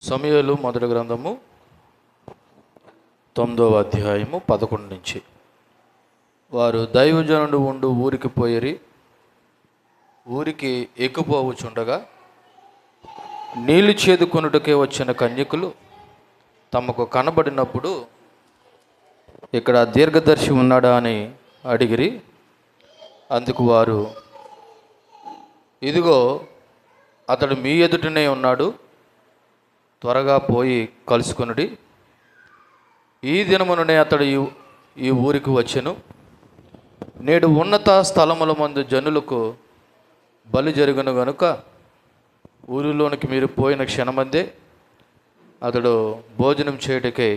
సమూయేలు మొదటి గ్రంథము 9వ అధ్యాయము 11 నుంచి. వారు దైవజనుడు ఉండు ఊరికి పోయిరి. ఊరికి ఎక్కుపోవచ్చుండగా నీళ్లు చేదుకొనుటకే వచ్చిన కన్యకులు తమకు కనబడినప్పుడు, ఇక్కడ దీర్ఘదర్శి ఉన్నాడా అని అడిగిరి. అందుకు వారు, ఇదిగో అతడు మీ ఎదుటనే ఉన్నాడు, త్వరగా పోయి కలుసుకొనుడి. ఈ దినముననే అతడు ఈ ఊరికి వచ్చెను. నేడు ఉన్నత స్థలముల మందు జనులకు బలి జరుగును గనుక ఊరిలోనికి మీరు పోయిన క్షణమందే అతడు భోజనం చేయుటకై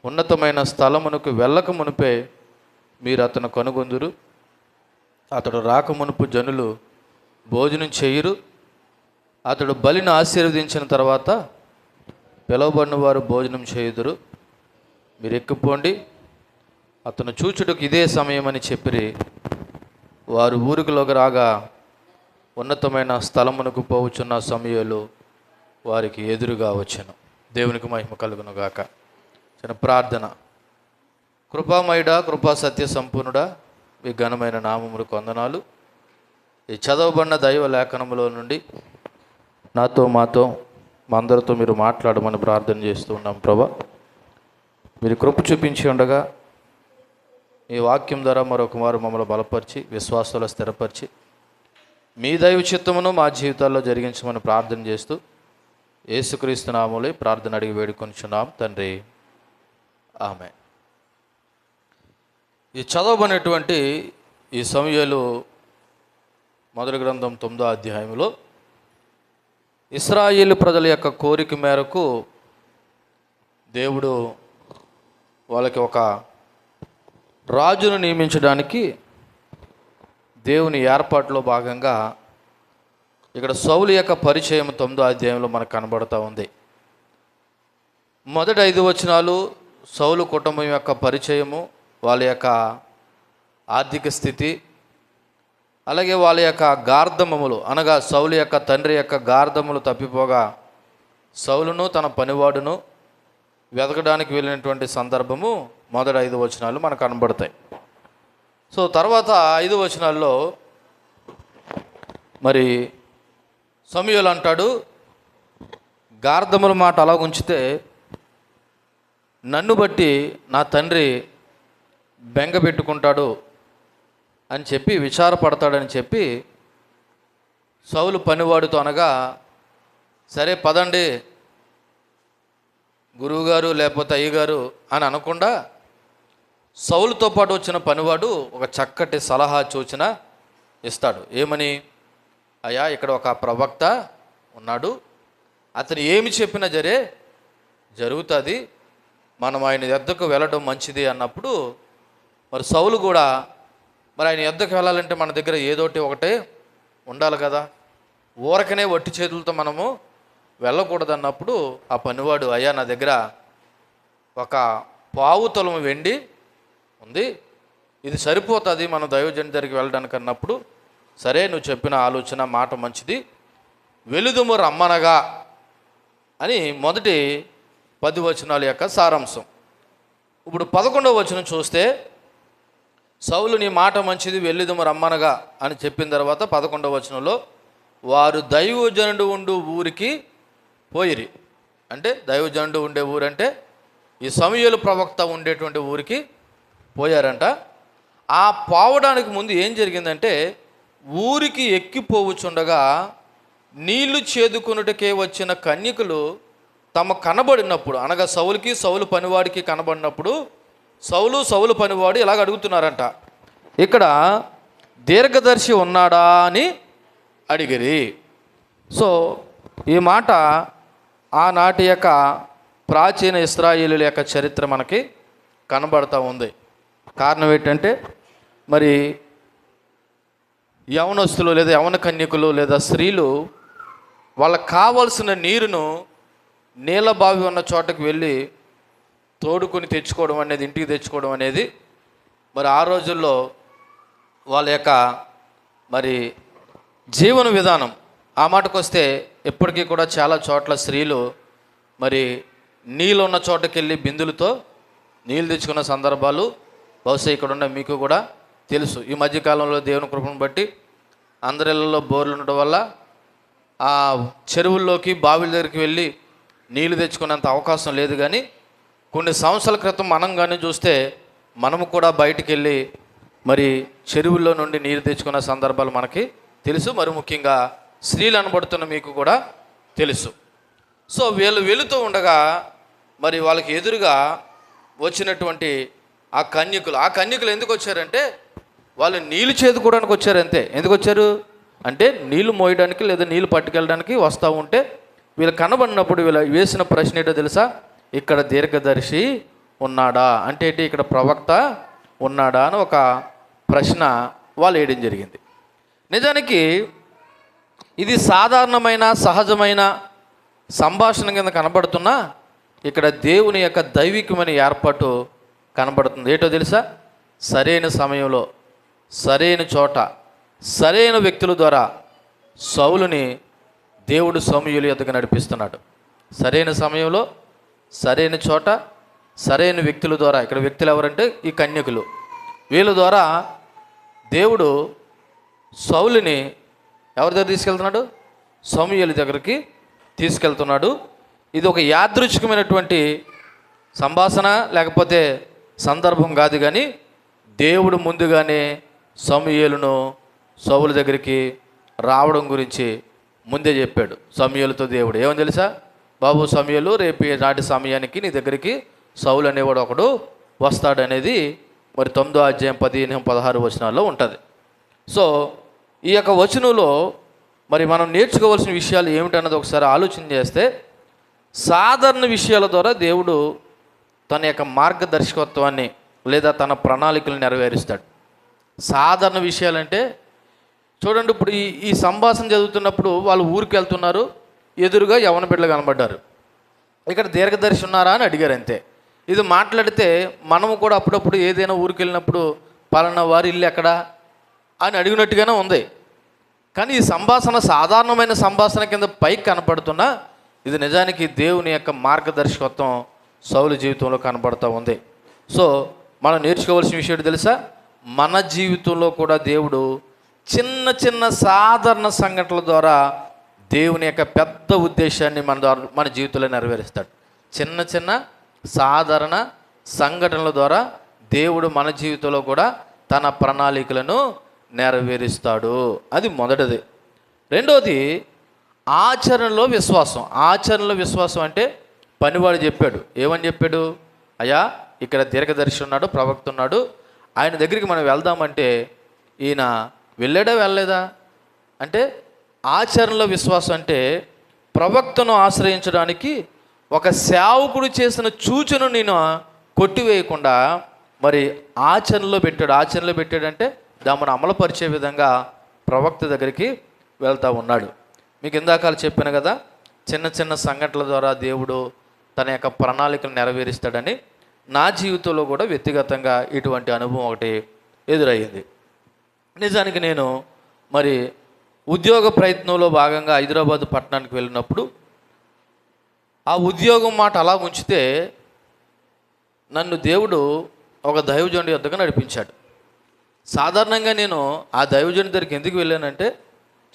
ఉన్నతమైన స్థలమునకు వెళ్ళక మునిపే మీరు అతను కనుగొందురు. అతడు రాక మునుపు జనులు భోజనం చేయురు. అతడు బలిని ఆశీర్వదించిన తర్వాత పిలువబడిన వారు భోజనం చేయుదురు. మీరు ఎక్కిపోండి, అతను చూచుటకు ఇదే సమయం అని చెప్పిరి. వారు ఊరికిలోకి రాగా ఉన్నతమైన స్థలమునకు పోవుచున్న సమూయేలు వారికి ఎదురుగా వచ్చెను. దేవునికి మహిమ కలుగును గాక. చిన్న ప్రార్థన. కృపామయుడా, కృపా సత్య సంపూర్ణుడా, మీ ఘనమైన నామములకు వందనాలు. ఈ చదవబడిన దైవ లేఖనములో నుండి నాతో మాతో మా అందరితో మీరు మాట్లాడమని ప్రార్థన చేస్తూ ఉన్నాం. ప్రభా, మీరు కృప చూపించి ఉండగా ఈ వాక్యం ద్వారా మరొక మారు మమ్మల్ని బలపరిచి విశ్వాసంలో స్థిరపరిచి మీ దైవ చిత్తమును మా జీవితాల్లో జరిగించమని ప్రార్థన చేస్తూ యేసుక్రీస్తు నామములో ప్రార్థన అడిగి వేడుకొనిచున్నాం తండ్రి, ఆమేన్. ఈ చదవబడినటువంటి ఈ సమూయేలు మొదటి గ్రంథం 9వ అధ్యాయంలో ఇశ్రాయేలు ప్రజల యొక్క కోరిక మేరకు దేవుడు వాళ్ళకి ఒక రాజును నియమించడానికి దేవుని ఏర్పాటులో భాగంగా ఇక్కడ సౌలు యొక్క పరిచయం 9వ అధ్యాయంలో మనకు కనబడుతూ ఉంది. మొదటి 5 వచనాలు సౌలు కుటుంబం యొక్క పరిచయము, వాళ్ళ యొక్క ఆర్థిక స్థితి, అలాగే వాళ్ళ యొక్క గార్ధమములు అనగా సౌలు యొక్క తండ్రి యొక్క గార్ధములు తప్పిపోగా సౌలును తన పనివాడును వెతకడానికి వెళ్ళినటువంటి సందర్భము మొదటి 5 వచనాలు మనకు కనబడతాయి. సో తర్వాత 5 వచనాల్లో మరి సమూయేలు అంటాడు, గార్ధముల మాట అలా ఉంచితే నన్ను బట్టి నా తండ్రి బెంగ పెట్టుకుంటాడు అని చెప్పి విచారపడతాడని చెప్పి సౌలు పనివాడితో అనగా, సరే పదండి గురువుగారు లేకపోతే అయ్యగారు అని అనకుండా సౌలుతో పాటు వచ్చిన పనివాడు ఒక చక్కటి సలహా సూచన ఇస్తాడు. ఏమని? అయ్యా, ఇక్కడ ఒక ప్రవక్త ఉన్నాడు, అతను ఏమి చెప్పినా జరుగుతుంది, మనం ఆయన యొద్దకు వెళ్ళడం మంచిది అన్నప్పుడు మరి సౌలు కూడా మరి ఆయన యొద్దకు వెళ్ళాలంటే మన దగ్గర ఏదోటి ఒకటే ఉండాలి కదా, ఊరకనే వట్టి చేతులతో మనము వెళ్ళకూడదు అన్నప్పుడు ఆ పనివాడు, అయ్యా నా దగ్గర ఒక 1/4 తులం వెండి ఉంది, ఇది సరిపోతుంది మన దైవజనుడి దగ్గరికి వెళ్ళడానికి అన్నప్పుడు, సరే నువ్వు చెప్పిన ఆలోచన మాట మంచిది, వెలుదుము రమ్మనగా అని మొదటి 10 వచనాల యొక్క సారాంశం. ఇప్పుడు 11వ వచనం చూస్తే, సౌలు నీ మాట మంచిది, వెళ్ళుదుము రమ్మనగా అని చెప్పిన తర్వాత 11వ వచనంలో వారు దైవజనుడు ఉండు ఊరికి పోయిరి. అంటే దైవజనుడు ఉండే ఊరంటే ఈ సమూయేలు ప్రవక్త ఉండేటువంటి ఊరికి పోయారంట. ఆ పోవడానికి ముందు ఏం జరిగిందంటే, ఊరికి ఎక్కిపోవచ్చుండగా నీళ్లు చేదుకొనుటకే వచ్చిన కన్యకులు తమ కనబడినప్పుడు, అనగా సౌలుకి సౌలు పనివాడికి కనబడినప్పుడు సౌలు పనివాడు ఇలాగ అడుగుతున్నారంట, ఇక్కడ దీర్ఘదర్శి ఉన్నాడా అని అడిగిరి. సో ఈ మాట ఆనాటి యొక్క ప్రాచీన ఇశ్రాయేలీయుల యొక్క చరిత్ర మనకి కనబడుతూ ఉంది. కారణం ఏంటంటే, మరి యవనస్తులు లేదా యవన కన్యకులు లేదా స్త్రీలు వాళ్ళకు కావాల్సిన నీరును నీళ్ళ బావి ఉన్న చోటకు వెళ్ళి తోడుకొని తెచ్చుకోవడం అనేది, ఇంటికి తెచ్చుకోవడం అనేది మరి ఆ రోజుల్లో వాళ్ళ యొక్క మరి జీవన విధానం. ఆ మాటకు వస్తే ఇప్పటికీ కూడా చాలా చోట్ల స్త్రీలు మరి నీళ్ళు ఉన్న చోటకి వెళ్ళి బిందులతో నీళ్ళు తెచ్చుకున్న సందర్భాలు బహుశా ఇక్కడ ఉన్న మీకు కూడా తెలుసు. ఈ మధ్యకాలంలో దేవుని కృపను బట్టి అందరిళ్ళలో బోర్లు ఉండడం వల్ల ఆ చెరువుల్లోకి బావిల దగ్గరికి వెళ్ళి నీళ్లు తెచ్చుకునేంత అవకాశం లేదు. కానీ కొన్ని సంవత్సరాల క్రితం మనం కానీ చూస్తే మనము కూడా బయటికి వెళ్ళి మరి చెరువుల్లో నుండి నీరు తెచ్చుకున్న సందర్భాలు మనకి తెలుసు. మరి ముఖ్యంగా స్త్రీలు అనబడుతున్న మీకు కూడా తెలుసు. సో వీళ్ళు వెళుతూ ఉండగా మరి వాళ్ళకి ఎదురుగా వచ్చినటువంటి ఆ కన్యకులు ఎందుకు వచ్చారంటే వాళ్ళు నీళ్ళు చేదుకోవడానికి వచ్చారు అంతే. ఎందుకు వచ్చారు అంటే నీళ్లు మోయడానికి లేదా నీళ్లు పట్టుకెళ్ళడానికి వస్తూ ఉంటే వీళ్ళు కనబడినప్పుడు వీళ్ళు వేసిన ప్రశ్న ఏంటో తెలుసా? ఇక్కడ దీర్ఘదర్శి ఉన్నాడా అంటే ఏంటి, ఇక్కడ ప్రవక్త ఉన్నాడా అని ఒక ప్రశ్న వాళ్ళు వేయడం జరిగింది. నిజానికి ఇది సాధారణమైన సహజమైన సంభాషణ కింద కనబడుతున్నా ఇక్కడ దేవుని యొక్క దైవికమైన ఏర్పాటు కనబడుతుంది. ఏంటో తెలుసా? సరైన సమయంలో సరైన చోట సరైన వ్యక్తుల ద్వారా సౌలుని దేవుడు సమూయేలు యొద్దకు నడిపిస్తున్నాడు. సరైన సమయంలో సరైన చోట సరైన వ్యక్తుల ద్వారా, ఇక్కడ వ్యక్తులు ఎవరంటే ఈ కన్యకులు, వీళ్ళ ద్వారా దేవుడు సౌలుని ఎవరి దగ్గర తీసుకెళ్తున్నాడు? సమూయేలు దగ్గరికి తీసుకెళ్తున్నాడు. ఇది ఒక యాదృచ్ఛికమైనటువంటి సంభాషణ లేకపోతే సందర్భం కాదు, కానీ దేవుడు ముందుగానే సమూయేలును సౌలు దగ్గరికి రావడం గురించి ముందే చెప్పాడు. సమూయేలుతో దేవుడు ఏమని తెలుసా? బాబు సమూయేలు, రేపు నాటి సమయానికి నీ దగ్గరికి సౌలు అనేవాడు ఒకడు వస్తాడనేది మరి 9వ అధ్యాయం 15-16 వచనాల్లో ఉంటుంది. సో ఈ యొక్క వచనంలో మరి మనం నేర్చుకోవాల్సిన విషయాలు ఏమిటన్నది ఒకసారి ఆలోచన చేస్తే, సాధారణ విషయాల ద్వారా దేవుడు తన యొక్క మార్గదర్శకత్వాన్ని లేదా తన ప్రణాళికలు నెరవేరుస్తాడు. సాధారణ విషయాలంటే చూడండి, ఇప్పుడు ఈ సంభాషణ చదువుతున్నప్పుడు వాళ్ళు ఊరికి వెళ్తున్నారు, ఎదురుగా యవన బిడ్డలు కనబడ్డారు. ఇక్కడ దీర్ఘదర్శి ఉన్నారా అని అడిగారు అంతే. ఇది మాట్లాడితే మనము కూడా అప్పుడప్పుడు ఏదైనా ఊరికి వెళ్ళినప్పుడు పలానా వారి ఇల్లు ఎక్కడా అని అడిగినట్టుగానే ఉంది. కానీ ఈ సంభాషణ సాధారణమైన సంభాషణ కింద పైకి కనపడుతున్నా ఇది నిజానికి దేవుని యొక్క మార్గదర్శకత్వం సౌలు జీవితంలో కనబడుతూ ఉంది. సో మనం నేర్చుకోవాల్సిన విషయం తెలుసా? మన జీవితంలో కూడా దేవుడు చిన్న చిన్న సాధారణ సంఘటనల ద్వారా దేవుని యొక్క పెద్ద ఉద్దేశాన్ని మన జీవితంలో నెరవేరుస్తాడు. చిన్న చిన్న సాధారణ సంఘటనల ద్వారా దేవుడు మన జీవితంలో కూడా తన ప్రణాళికలను నెరవేరుస్తాడు. అది మొదటిది. రెండవది ఆచరణలో విశ్వాసం. ఆచరణలో విశ్వాసం అంటే పనివాడు చెప్పాడు. ఏమని చెప్పాడు? అయ్యా ఇక్కడ దీర్ఘదర్శి ఉన్నాడు, ప్రవక్త ఉన్నాడు, ఆయన దగ్గరికి మనం వెళ్దామంటే ఈయన వెళ్ళాడా వెళ్ళలేదా అంటే, ఆచరణలో విశ్వాసం అంటే ప్రవక్తను ఆశ్రయించడానికి ఒక సేవకుడు చేసిన సూచన నేను కొట్టివేయకుండా మరి ఆచరణలో పెట్టాడు. ఆచరణలో పెట్టాడంటే దాన్ని అమలుపరిచే విధంగా ప్రవక్త దగ్గరికి వెళ్తూ ఉన్నాడు. మీకు ఇందాక చెప్పాను కదా, చిన్న చిన్న సంఘటనల ద్వారా దేవుడు తన యొక్క ప్రణాళికలు నెరవేరుస్తాడని. నా జీవితంలో కూడా వ్యక్తిగతంగా ఇటువంటి అనుభవం ఒకటి ఎదురయ్యింది. నిజానికి నేను మరి ఉద్యోగ ప్రయత్నంలో భాగంగా హైదరాబాద్ పట్టణానికి వెళ్ళినప్పుడు ఆ ఉద్యోగం మాట అలా ఉంచితే నన్ను దేవుడు ఒక దైవజనుడి వద్దకు నడిపించాడు. సాధారణంగా నేను ఆ దైవజనుడి దగ్గరికి ఎందుకు వెళ్ళానంటే,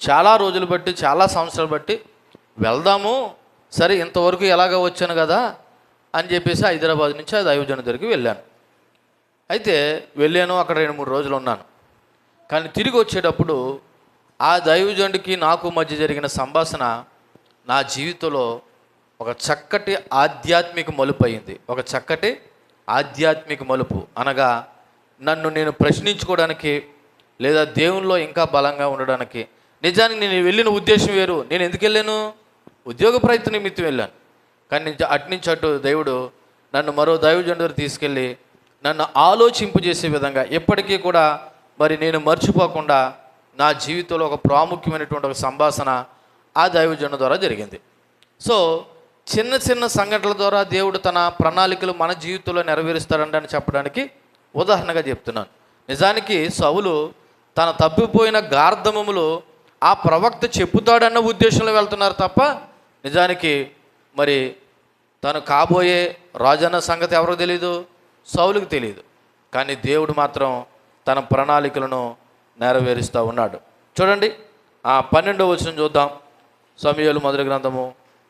చాలా రోజులు బట్టి చాలా సంవత్సరాలు బట్టి వెళ్దాము, సరే ఇంతవరకు ఎలాగ వచ్చాను కదా అని చెప్పేసి హైదరాబాద్ నుంచి ఆ దైవజనుడి దగ్గరికి వెళ్ళాను. అయితే వెళ్ళాను, అక్కడ 2-3 రోజులు ఉన్నాను. కానీ తిరిగి వచ్చేటప్పుడు ఆ దైవజనుడికి నాకు మధ్య జరిగిన సంభాషణ నా జీవితంలో ఒక చక్కటి ఆధ్యాత్మిక మలుపు అయింది. ఒక చక్కటి ఆధ్యాత్మిక మలుపు అనగా నన్ను నేను ప్రశ్నించుకోవడానికి లేదా దేవునిలో ఇంకా బలంగా ఉండడానికి. నిజానికి నేను వెళ్ళిన ఉద్దేశం వేరు. నేను ఎందుకు వెళ్ళాను? ఉద్యోగ ప్రయత్నం నిమిత్తం వెళ్ళాను. కానీ అట్నుంచి అటు దేవుడు నన్ను మరో దైవజనుడి దగ్గర తీసుకెళ్ళి నన్ను ఆలోచింపజేసే విధంగా ఎప్పటికీ కూడా మరి నేను మర్చిపోకుండా నా జీవితంలో ఒక ప్రాముఖ్యమైనటువంటి ఒక సంభాషణ ఆ దైవజనుడి ద్వారా జరిగింది. సో చిన్న చిన్న సంఘటనల ద్వారా దేవుడు తన ప్రణాళికలు మన జీవితంలో నెరవేరుస్తాడని చెప్పడానికి ఉదాహరణగా చెప్తున్నాను. నిజానికి సౌలు తన తప్పిపోయిన గార్ధమములు ఆ ప్రవక్త చెప్పుతాడన్న ఉద్దేశంలో వెళ్తున్నారు తప్ప నిజానికి మరి తను కాబోయే రాజన్న సంగతి ఎవరికి తెలియదు? సౌలుకి తెలియదు. కానీ దేవుడు మాత్రం తన ప్రణాళికలను నెరవేరుస్తూ ఉన్నాడు. చూడండి, 12వ వచనం చూద్దాం. సమూయేలు మొదటి గ్రంథము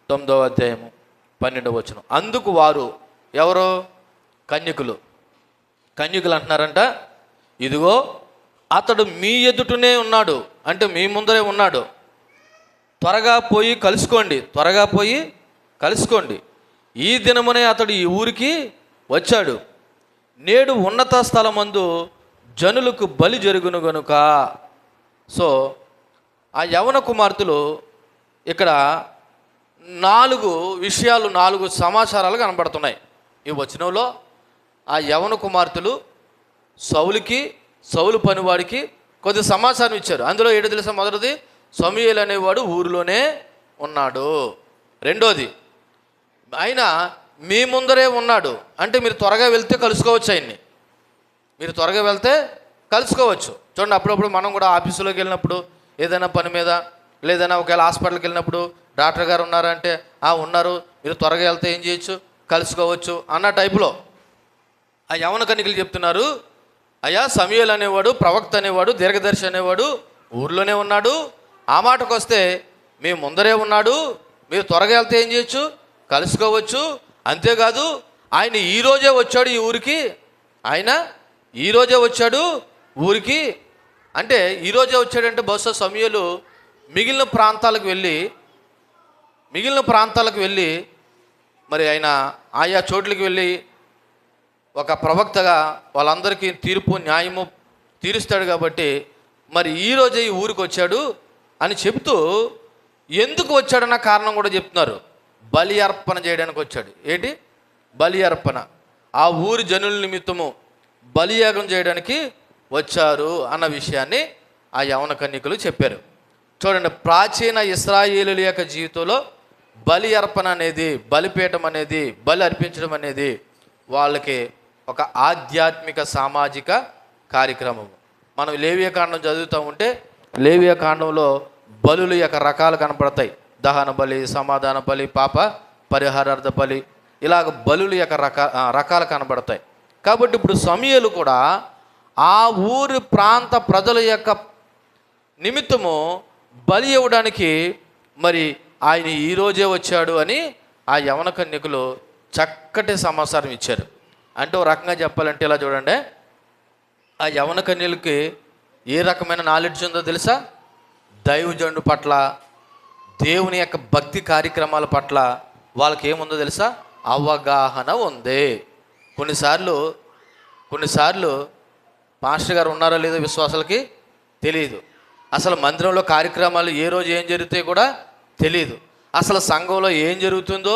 9వ అధ్యాయము 12వ వచనం. అందుకు వారు, ఎవరో? కన్యకులు అంటున్నారంట, ఇదిగో అతడు మీ ఎదుటనే ఉన్నాడు, అంటే మీ ముందరే ఉన్నాడు, త్వరగా పోయి కలుసుకోండి. ఈ దినమునే అతడు ఈ ఊరికి వచ్చాడు. నేడు ఉన్నత స్థలమందు జనులకు బలి జరుగును గనుక. సో ఆ యవన కుమార్తెలు ఇక్కడ 4 విషయాలు, 4 సమాచారాలు కనబడుతున్నాయి ఈ వచనంలో. ఆ యవన కుమార్తెలు సౌలు పనివాడికి కొద్ది సమాచారం ఇచ్చారు. అందులో ఏంటో తెలుసా? మొదటిది, సమూయేలు అనేవాడు ఊరిలోనే ఉన్నాడు. రెండోది, ఆయన మీ ముందరే ఉన్నాడు, అంటే మీరు త్వరగా వెళ్తే కలుసుకోవచ్చు. ఆయన్ని మీరు త్వరగా వెళ్తే కలుసుకోవచ్చు. చూడండి, అప్పుడప్పుడు మనం కూడా ఆఫీసులోకి వెళ్ళినప్పుడు, ఏదైనా పని మీద, లేదైనా ఒకవేళ హాస్పిటల్కి వెళ్ళినప్పుడు డాక్టర్ గారు ఉన్నారంటే ఉన్నారు, మీరు త్వరగా వెళ్తే ఏం చేయొచ్చు? కలుసుకోవచ్చు అన్న టైపులో ఆ యవన కన్యకలు చెప్తున్నారు, అయ్యా సమూయేలు అనేవాడు, ప్రవక్త అనేవాడు, దీర్ఘదర్శి అనేవాడు ఊర్లోనే ఉన్నాడు. ఆ మాటకు వస్తే మీ ముందరే ఉన్నాడు, మీరు త్వరగా వెళ్తే ఏం చేయొచ్చు? కలుసుకోవచ్చు. అంతేకాదు, ఆయన ఈరోజే వచ్చాడు ఈ ఊరికి. అంటే ఈరోజే వచ్చాడంటే బహుశా సమూయేలు మిగిలిన ప్రాంతాలకు వెళ్ళి మరి ఆయన ఆయా చోట్లకి వెళ్ళి ఒక ప్రవక్తగా వాళ్ళందరికీ న్యాయము తీరుస్తాడు. కాబట్టి మరి ఈరోజే ఈ ఊరికి వచ్చాడు అని చెబుతూ, ఎందుకు వచ్చాడన్న కారణం కూడా చెప్తున్నారు. బలి అర్పణ చేయడానికి వచ్చాడు. ఏంటి? బలి అర్పణ. ఆ ఊరి జనుల నిమిత్తము బలియాగం చేయడానికి వచ్చారు అన్న విషయాన్ని ఆ యవన కన్యకులు చెప్పారు. చూడండి, ప్రాచీన ఇశ్రాయేలుల యొక్క జీవితంలో బలి అర్పణ అనేది, బలిపీఠం అనేది, బలి అర్పించడం అనేది వాళ్ళకి ఒక ఆధ్యాత్మిక సామాజిక కార్యక్రమం. మనం లేవియ కాండం చదువుతూ ఉంటే లేవియ కాండంలో బలుల యొక్క రకాలు కనపడతాయి. దహన బలి, సమాధాన బలి, పాప పరిహారార్థ బలి, ఇలాగ బలుల యొక్క రకాలు కనబడతాయి. కాబట్టి ఇప్పుడు సమూయేలు కూడా ఆ ఊరి ప్రాంత ప్రజల యొక్క నిమిత్తము బలి ఇవ్వడానికి మరి ఆయన ఈరోజే వచ్చాడు అని ఆ యవన కన్యకులు చక్కటి సమాచారం ఇచ్చారు. అంటే ఒక రకంగా చెప్పాలంటే ఇలా చూడండి, ఆ యవన కన్యలకి ఏ రకమైన నాలెడ్జ్ ఉందో తెలుసా? దైవజనుడు పట్ల, దేవుని యొక్క భక్తి కార్యక్రమాల పట్ల వాళ్ళకి ఏముందో తెలుసా? అవగాహన ఉంది. కొన్నిసార్లు పాస్టర్ గారు ఉన్నారో లేదో విశ్వాసాలకి తెలియదు. అసలు మందిరంలో కార్యక్రమాలు ఏ రోజు ఏం జరుగుతాయో కూడా తెలియదు. అసలు సంఘంలో ఏం జరుగుతుందో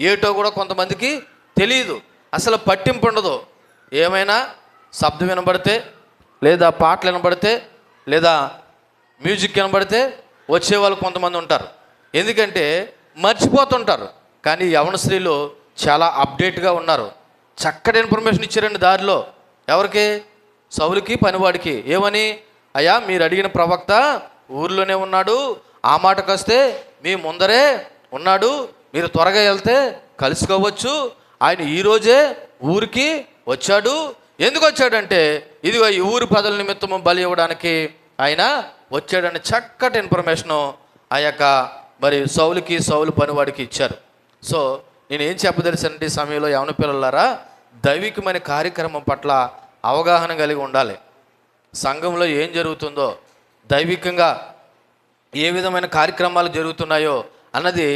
ఏటో కూడా కొంతమందికి తెలియదు. అసలు పట్టింపు ఉండదు. ఏమైనా శబ్దం వినబడితే, లేదా పాటలు వినబడితే, లేదా మ్యూజిక్ వినబడితే వచ్చేవాళ్ళు కొంతమంది ఉంటారు. ఎందుకంటే మర్చిపోతుంటారు. కానీ యవన స్త్రీలు చాలా అప్డేట్గా ఉన్నారు. చక్కటి ఇన్ఫర్మేషన్ ఇచ్చారండి దారిలో. ఎవరికి? సౌలుకి పనివాడికి. ఏమని? అయ్యా, మీరు అడిగిన ప్రవక్త ఊర్లోనే ఉన్నాడు, ఆ మాటకు వస్తే మీ ముందరే ఉన్నాడు, మీరు త్వరగా వెళ్తే కలుసుకోవచ్చు. ఆయన ఈరోజే ఊరికి వచ్చాడు. ఎందుకు వచ్చాడంటే ఇదిగో ఈ ఊరి ప్రజల నిమిత్తము బలి ఇవ్వడానికి ఆయన వచ్చాడని చక్కటి ఇన్ఫర్మేషను ఆ యొక్క మరి సౌలు పనివాడికి ఇచ్చారు. సో నేను ఏం చెప్పదలిసానంటే ఈ సమయంలో యవన పిల్లలారా, దైవికమైన కార్యక్రమం పట్ల అవగాహన కలిగి ఉండాలి. సంఘంలో ఏం జరుగుతుందో, దైవికంగా ఏ విధమైన కార్యక్రమాలు జరుగుతున్నాయో అన్నది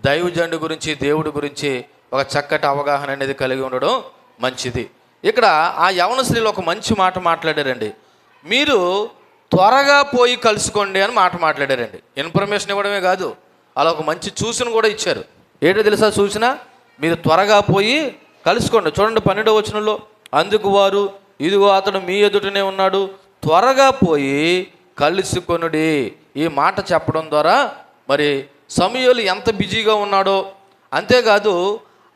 దైవజనుడి గురించి, దేవుడి గురించి ఒక చక్కటి అవగాహన అనేది కలిగి ఉండడం మంచిది. ఇక్కడ ఆ యవన స్త్రీలు ఒక మంచి మాట మాట్లాడారండి. మీరు త్వరగా పోయి కలుసుకోండి అని మాట్లాడారండి. ఇన్ఫర్మేషన్ ఇవ్వడమే కాదు, అలా ఒక మంచి సూచన కూడా ఇచ్చారు. ఏంటో తెలుసా సూచన? మీరు త్వరగా పోయి కలుసుకోండి. చూడండి 12వ వచనంలో, అందుకు వారు, ఇదిగో అతడు మీ ఎదుటనే ఉన్నాడు, త్వరగా పోయి కలుసుకొనుడి. ఈ మాట చెప్పడం ద్వారా మరి సమూయేలు ఎంత బిజీగా ఉన్నాడో, అంతేకాదు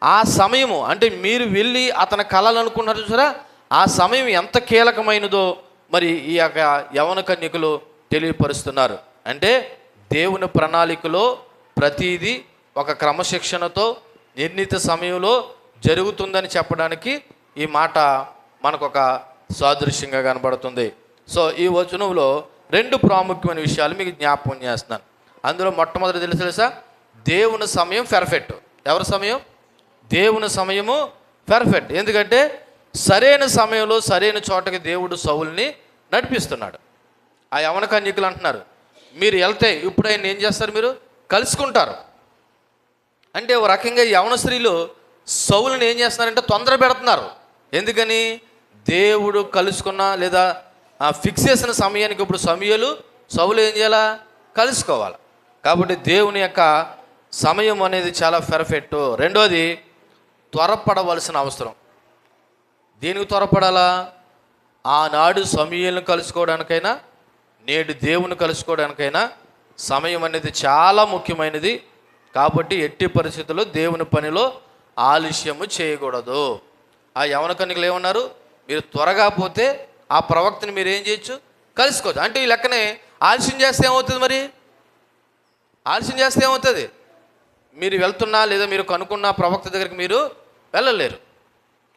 ఆ సమయము అంటే మీరు వెళ్ళి అతని కలలు అనుకున్నారు చూసారా, ఆ సమయం ఎంత కీలకమైనదో మరి ఈ యొక్క యవన కన్యకులు తెలియపరుస్తున్నారు. అంటే దేవుని ప్రణాళికలో ప్రతిదీ ఒక క్రమశిక్షణతో నిర్ణీత సమయంలో జరుగుతుందని చెప్పడానికి ఈ మాట మనకు ఒక సాదృశ్యంగా కనబడుతుంది. సో ఈ వచనంలో 2 ప్రాముఖ్యమైన విషయాలు మీకు జ్ఞాపకం చేస్తున్నాను. అందులో మొట్టమొదటి తెలుసా, దేవుని సమయం పెర్ఫెక్ట్. ఎవరి సమయం? దేవుని సమయము పెర్ఫెక్ట్. ఎందుకంటే సరైన సమయంలో సరైన చోటకి దేవుడు సౌలుని నడిపిస్తున్నాడు. ఆ యవన కన్యకులు అంటున్నారు, మీరు వెళ్తే ఇప్పుడు ఆయన ఏం చేస్తారు, మీరు కలుసుకుంటారు. అంటే ఓ రకంగా యవన స్త్రీలు సౌలుని ఏం చేస్తున్నారంటే తొందర పెడుతున్నారు. ఎందుకని? దేవుడు కలుసుకున్న లేదా ఫిక్స్ చేసిన సమయానికి ఇప్పుడు సౌలు ఏం చేయాలా? కలుసుకోవాలి. కాబట్టి దేవుని యొక్క సమయం అనేది చాలా పెర్ఫెక్ట్. రెండోది, త్వరపడవలసిన అవసరం. దేనికి త్వరపడాలా? ఆనాడు సమూయేలును కలుసుకోవడానికైనా నేడు దేవుని కలుసుకోవడానికైనా సమయం అనేది చాలా ముఖ్యమైనది. కాబట్టి ఎట్టి పరిస్థితుల్లో దేవుని పనిలో ఆలస్యము చేయకూడదు. ఆ యవన కన్యకలు ఏమన్నారు? మీరు త్వరగా పోతే ఆ ప్రవక్తని మీరు ఏం చేయొచ్చు? కలుసుకోవచ్చు. అంటే ఈ లెక్కనే ఆలస్యం చేస్తే ఏమవుతుంది? మరి ఆలస్యం చేస్తే ఏమవుతుంది? మీరు వెళ్తున్నా లేదా మీరు కనుక్కున్న ప్రవక్త దగ్గరికి మీరు వెళ్ళలేరు.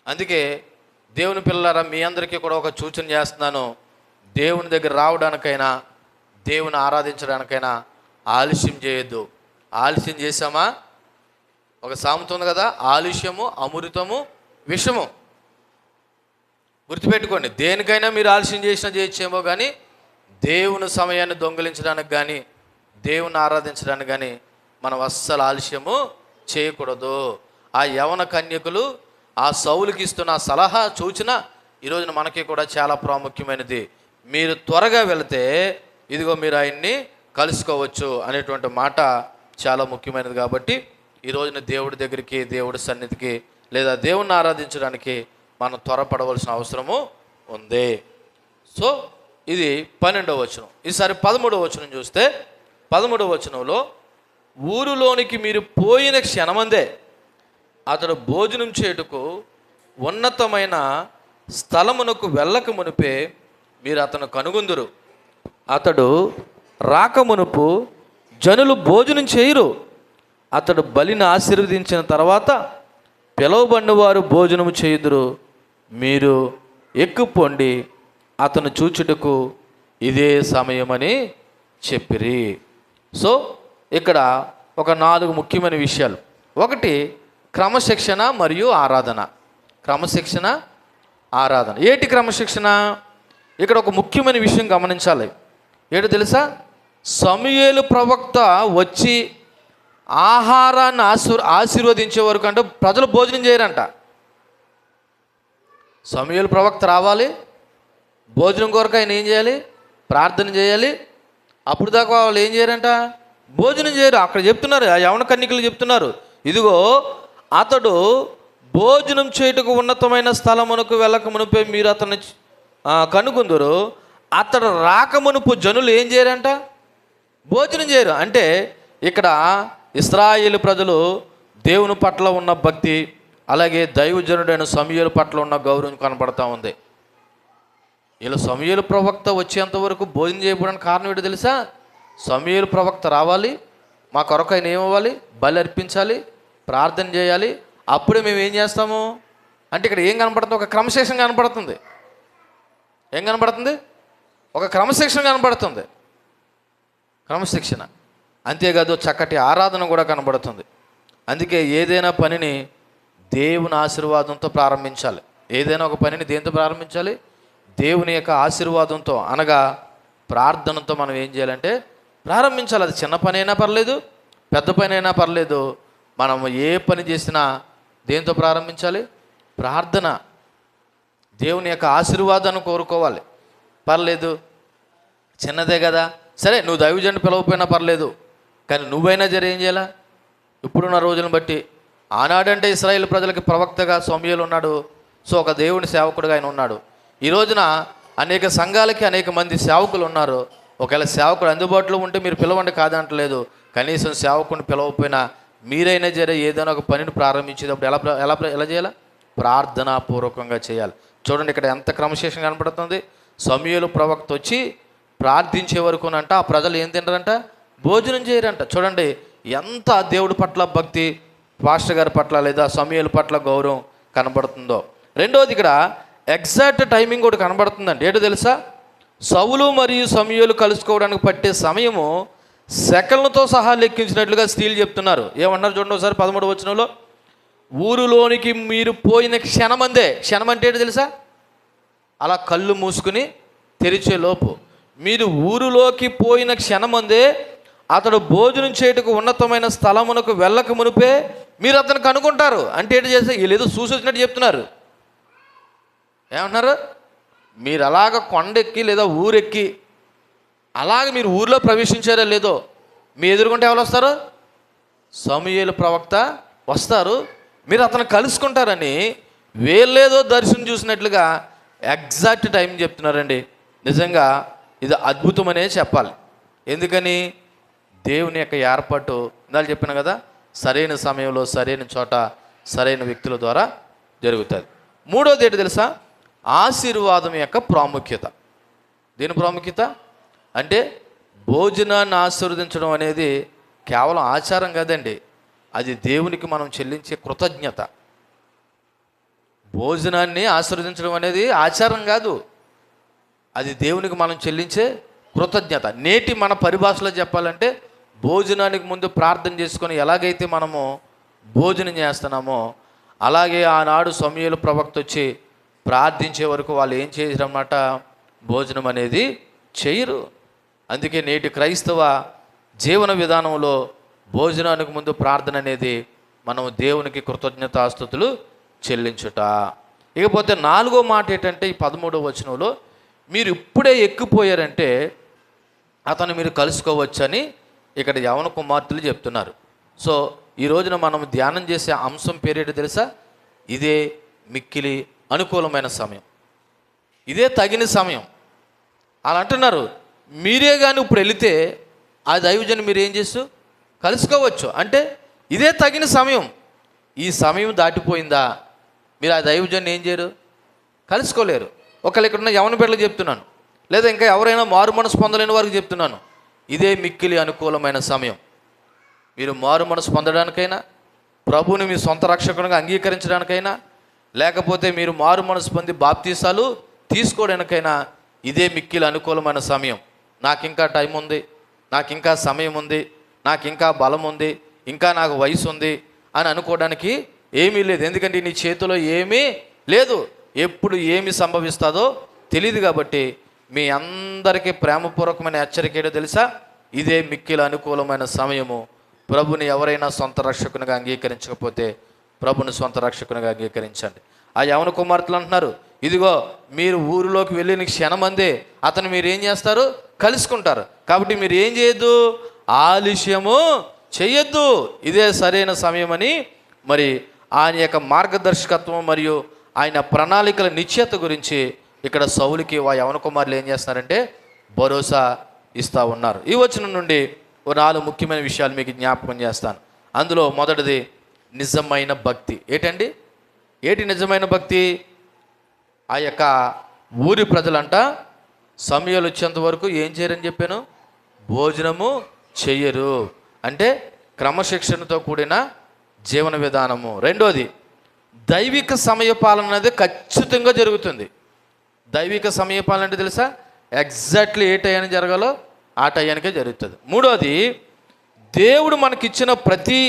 అందుకే దేవుని పిల్లలారా, మీ అందరికీ కూడా ఒక సూచన చేస్తున్నాను. దేవుని దగ్గర రావడానికైనా దేవుని ఆరాధించడానికైనా ఆలస్యం చేయొద్దు. ఆలస్యం చేసామా, ఒక సామెత ఉంది కదా, ఆలస్యము అమృతము విషము. గుర్తుపెట్టుకోండి. దేనికైనా మీరు ఆలస్యం చేసినా చేయొచ్చేమో, కానీ దేవుని సమయాన్ని దొంగిలించడానికి కానీ దేవుని ఆరాధించడానికి కానీ మనం అస్సలు ఆలస్యము చేయకూడదు. ఆ యవన కన్యకులు ఆ సౌలుకి ఇస్తున్న సలహా సూచన ఈరోజున మనకి కూడా చాలా ప్రాముఖ్యమైనది. మీరు త్వరగా వెళితే ఇదిగో మీరు ఆయన్ని కలుసుకోవచ్చు అనేటువంటి మాట చాలా ముఖ్యమైనది. కాబట్టి ఈరోజున దేవుడి దగ్గరికి, దేవుడి సన్నిధికి లేదా దేవుణ్ణి ఆరాధించడానికి మనం త్వరపడవలసిన అవసరము ఉంది. సో ఇది 12వ వచనం. ఈసారి 13వ వచనం చూస్తే 13వ వచనంలో, ఊరులోనికి మీరు పోయిన క్షణమందే అతడు భోజనం చేయుటకు ఉన్నతమైన స్థలమునకు వెళ్ళక మునిపే మీరు అతను కనుగొందురు. అతడు రాకమునుపు జనులు భోజనం చేయరు. అతడు బలిని ఆశీర్వదించిన తర్వాత పిలువబడిన వారు భోజనము చేయుదురు. మీరు ఎక్కుపొండి అతను చూచుటకు ఇదే సమయమని చెప్పిరి. సో ఇక్కడ ఒక 4 ముఖ్యమైన విషయాలు. ఒకటి, క్రమశిక్షణ మరియు ఆరాధన. క్రమశిక్షణ, ఆరాధన. ఏటి క్రమశిక్షణ? ఇక్కడ ఒక ముఖ్యమైన విషయం గమనించాలి. ఏంటో తెలుసా? సమూయేలు ప్రవక్త వచ్చి ఆహారాన్ని ఆశీర్వదించే వరకు అంటే ప్రజలు భోజనం చేయరంట. సమూయేలు ప్రవక్త రావాలి, భోజనం కొరకు ఆయన ఏం చేయాలి? ప్రార్థన చేయాలి. అప్పుడు దాకా వాళ్ళు ఏం చేయరంట? భోజనం చేయరు. అక్కడ చెప్తున్నారు, ఆ యవన కన్యకలు చెప్తున్నారు, ఇదిగో అతడు భోజనం చేయుటకు ఉన్నతమైన స్థలమునకు వెళ్ళక మునిపే మీరు అతన్ని కనుగొందురు. అతడు రాకమునుపు జనులు ఏం చేయరంట? భోజనం చేయరు. అంటే ఇక్కడ ఇశ్రాయేలు ప్రజలు దేవుని పట్ల ఉన్న భక్తి, అలాగే దైవజనుడైన సమూయేలు పట్ల ఉన్న గౌరవం కనపడతా ఉంది. ఇలా సమూయేలు ప్రవక్త వచ్చేంత వరకు భోజనం చేయడానికి కారణం ఏంటో తెలుసా? సమూయేలు ప్రవక్త రావాలి, మా కొరకు ఆయన ఏమవ్వాలి? బలి అర్పించాలి, ప్రార్థన చేయాలి. అప్పుడే మేము ఏం చేస్తాము అంటే ఇక్కడ ఏం కనపడుతుంది? ఒక క్రమశిక్షణ కనపడుతుంది. ఏం కనపడుతుంది? ఒక క్రమశిక్షణ కనపడుతుంది. క్రమశిక్షణ. అంతేకాదు చక్కటి ఆరాధన కూడా కనబడుతుంది. అందుకే ఏదైనా పనిని దేవుని ఆశీర్వాదంతో ప్రారంభించాలి. ఏదైనా ఒక పనిని దేంతో ప్రారంభించాలి? దేవుని యొక్క ఆశీర్వాదంతో, అనగా ప్రార్థనతో మనం ఏం చేయాలంటే ప్రారంభించాలి. అది చిన్న పని అయినా పర్లేదు, పెద్ద పని అయినా పర్లేదు. మనం ఏ పని చేసినా దేంతో ప్రారంభించాలి? ప్రార్థన. దేవుని యొక్క ఆశీర్వాదాన్ని కోరుకోవాలి. పర్లేదు, చిన్నదే కదా, సరే నువ్వు దైవజనుని పిలవకపోయినా పర్లేదు, కానీ నువ్వైనా ఏం చేయాలా? ఇప్పుడున్న రోజులను బట్టి, ఆనాడంటే ఇశ్రాయేలు ప్రజలకి ప్రవక్తగా సమూయేలు ఉన్నాడు. సో ఒక దేవుని సేవకుడిగా ఆయన ఉన్నాడు. ఈ రోజున అనేక సంఘాలకి అనేక మంది సేవకులు ఉన్నారు. ఒకవేళ సేవకుడు అందుబాటులో ఉంటే మీరు పిలవండి, కాదంటలేదు. కనీసం సేవకుడిని పిలవకపోయినా మీరైనా ఏదైనా ఒక పనిని ప్రారంభించేటప్పుడు ఎలా చేయాలా? ప్రార్థనాపూర్వకంగా చేయాలి. చూడండి ఇక్కడ ఎంత క్రమశిక్షణ కనపడుతుంది. సమూయేలు ప్రవక్త వచ్చి ప్రార్థించే వరకునంట ఆ ప్రజలు ఏం తింటారంట? భోజనం చేయరంట. చూడండి ఎంత దేవుడి పట్ల భక్తి, పాస్టర్ గారి పట్ల లేదా సమూయేలు పట్ల గౌరవం కనబడుతుందో. రెండోది ఇక్కడ ఎగ్జాక్ట్ టైమింగ్ కూడా కనబడుతుందండి. ఏంటో తెలుసా? సౌలు మరియు సమూయేలు కలుసుకోవడానికి పట్టే సమయము సెకన్లతో సహా లెక్కించినట్లుగా స్త్రీలు చెప్తున్నారు. ఏమన్నారు చూడండి ఒకసారి 13వ వచనంలో, ఊరిలోనికి మీరు పోయిన క్షణమందే. క్షణం అంటే ఏంటో తెలుసా? అలా కళ్ళు మూసుకుని తెరిచే లోపు మీరు ఊరిలోకి పోయిన క్షణమందే అతడు భోజనం చేయుటకు ఉన్నతమైన స్థలమునకు వెళ్ళక మునిపే మీరు అతను కనుగొంటారు. అంటే ఏంటి చేస్తే వీళ్ళు ఏదో చూసి వచ్చినట్టు చెప్తున్నారు. ఏమంటున్నారు? మీరు అలాగ కొండెక్కి లేదా ఊరెక్కి అలాగ మీరు ఊర్లో ప్రవేశించారో లేదో, మీ ఎదుర్కొంటే ఎవరు వస్తారు? సమూయేలు ప్రవక్త వస్తారు, మీరు అతను కలుసుకుంటారని వీళ్ళేదో దర్శనం చూసినట్లుగా ఎగ్జాక్ట్ టైం చెప్తున్నారండి. నిజంగా ఇది అద్భుతమనే చెప్పాలి. ఎందుకని? దేవుని యొక్క ఏర్పాటు ఇందాక చెప్పాను కదా, సరైన సమయంలో సరైన చోట సరైన వ్యక్తుల ద్వారా జరుగుతుంది. మూడోది ఏంటి తెలుసా? ఆశీర్వాదం యొక్క ప్రాముఖ్యత. దీని ప్రాముఖ్యత అంటే భోజనాన్ని ఆశీర్వదించడం అనేది కేవలం ఆచారం కాదండి, అది దేవునికి మనం చెల్లించే కృతజ్ఞత. భోజనాన్ని ఆశీర్వదించడం అనేది ఆచారం కాదు, అది దేవునికి మనం చెల్లించే కృతజ్ఞత. నేటి మన పరిభాషలో చెప్పాలంటే భోజనానికి ముందు ప్రార్థన చేసుకొని ఎలాగైతే మనము భోజనం చేస్తున్నామో అలాగే ఆనాడు సమూయేలు ప్రవక్త వచ్చి ప్రార్థించే వరకు వాళ్ళు ఏం చేయరన్నమాట, భోజనం అనేది చేయరు. అందుకే నేటి క్రైస్తవ జీవన విధానంలో భోజనానికి ముందు ప్రార్థన అనేది మనం దేవునికి కృతజ్ఞతాస్తుతులు చెల్లించుట. ఇకపోతే నాలుగో మాట ఏంటంటే ఈ 13వ వచనంలో, మీరు ఇప్పుడే ఎక్కిపోయారంటే అతను మీరు కలుసుకోవచ్చని ఇక్కడ యవన కుమార్తెలు చెప్తున్నారు. సో ఈ రోజున మనం ధ్యానం చేసే అంశం పేరేంటో తెలుసా? ఇదే మిక్కిలి అనుకూలమైన సమయం, ఇదే తగిన సమయం. అలా అంటున్నారు. మీరే కానీ ఇప్పుడు వెళితే ఆ దైవజన్ని మీరు ఏం చేస్తూ కలుసుకోవచ్చు. అంటే ఇదే తగిన సమయం. ఈ సమయం దాటిపోయిందా మీరు ఆ దైవజన్ని ఏం చేయరు, కలుసుకోలేరు. ఒకళ్ళు ఇక్కడ ఉన్న యవన బిడ్డలకు చెప్తున్నాను, లేదా ఇంకా ఎవరైనా మారు మనసు పొందలేని వారికి చెప్తున్నాను, ఇదే మిక్కిలి అనుకూలమైన సమయం. మీరు మారు మనసు పొందడానికైనా, ప్రభువుని మీ సొంత రక్షకునిగా అంగీకరించడానికైనా, లేకపోతే మీరు మారు మనసు పొంది బాప్తీసాలు తీసుకోవడానికైనా ఇదే మిక్కిలి అనుకూలమైన సమయం. నాకు ఇంకా టైం ఉంది, నాకు ఇంకా సమయం ఉంది, నాకు ఇంకా బలం ఉంది, ఇంకా నాకు వయసు ఉంది అని అనుకోవడానికి ఏమీ లేదు. ఎందుకంటే నీ చేతిలో ఏమీ లేదు, ఎప్పుడు ఏమి సంభవిస్తుందో తెలియదు. కాబట్టి మీ అందరికీ ప్రేమపూర్వకమైన హెచ్చరిక ఏంటో తెలుసా? ఇదే మిక్కిలి అనుకూలమైన సమయము. ప్రభుని ఎవరైనా సొంత రక్షకునిగా అంగీకరించకపోతే ప్రభుని సొంత రక్షకునిగా అంగీకరించండి. ఆ యవన కుమార్తెలు అంటున్నారు, ఇదిగో మీరు ఊరిలోకి వెళ్ళిన క్షణమందే అతను మీరు ఏం చేస్తారు, కలుసుకుంటారు. కాబట్టి మీరు ఏం చేయొద్దు, ఆలస్యము చెయ్యొద్దు, ఇదే సరైన సమయమని మరి ఆయన యొక్క మార్గదర్శకత్వం మరియు ఆయన ప్రణాళికల నిశ్చయత గురించి ఇక్కడ సౌలుకి ఆ యవన కుమారులు ఏం చేస్తున్నారంటే భరోసా ఇస్తూ ఉన్నారు. ఈ వచనం నుండి ఓ 4 ముఖ్యమైన విషయాలు మీకు జ్ఞాపకం చేస్తాను. అందులో మొదటిది నిజమైన భక్తి. ఏంటి నిజమైన భక్తి? ఆ యొక్క ఊరి ప్రజలంట సమూయేలు వచ్చేంత వరకు ఏం చేయరని చెప్పాను, భోజనము చెయ్యరు. అంటే క్రమశిక్షణతో కూడిన జీవన విధానము. రెండోది దైవిక సమయపాలన అనేది ఖచ్చితంగా జరుగుతుంది. దైవిక సమయపాలన అంటే తెలుసా? ఎగ్జాక్ట్లీ ఏ టయానికి జరగాలో ఆ టయానికే జరుగుతుంది. మూడోది దేవుడు మనకిచ్చిన ప్రతి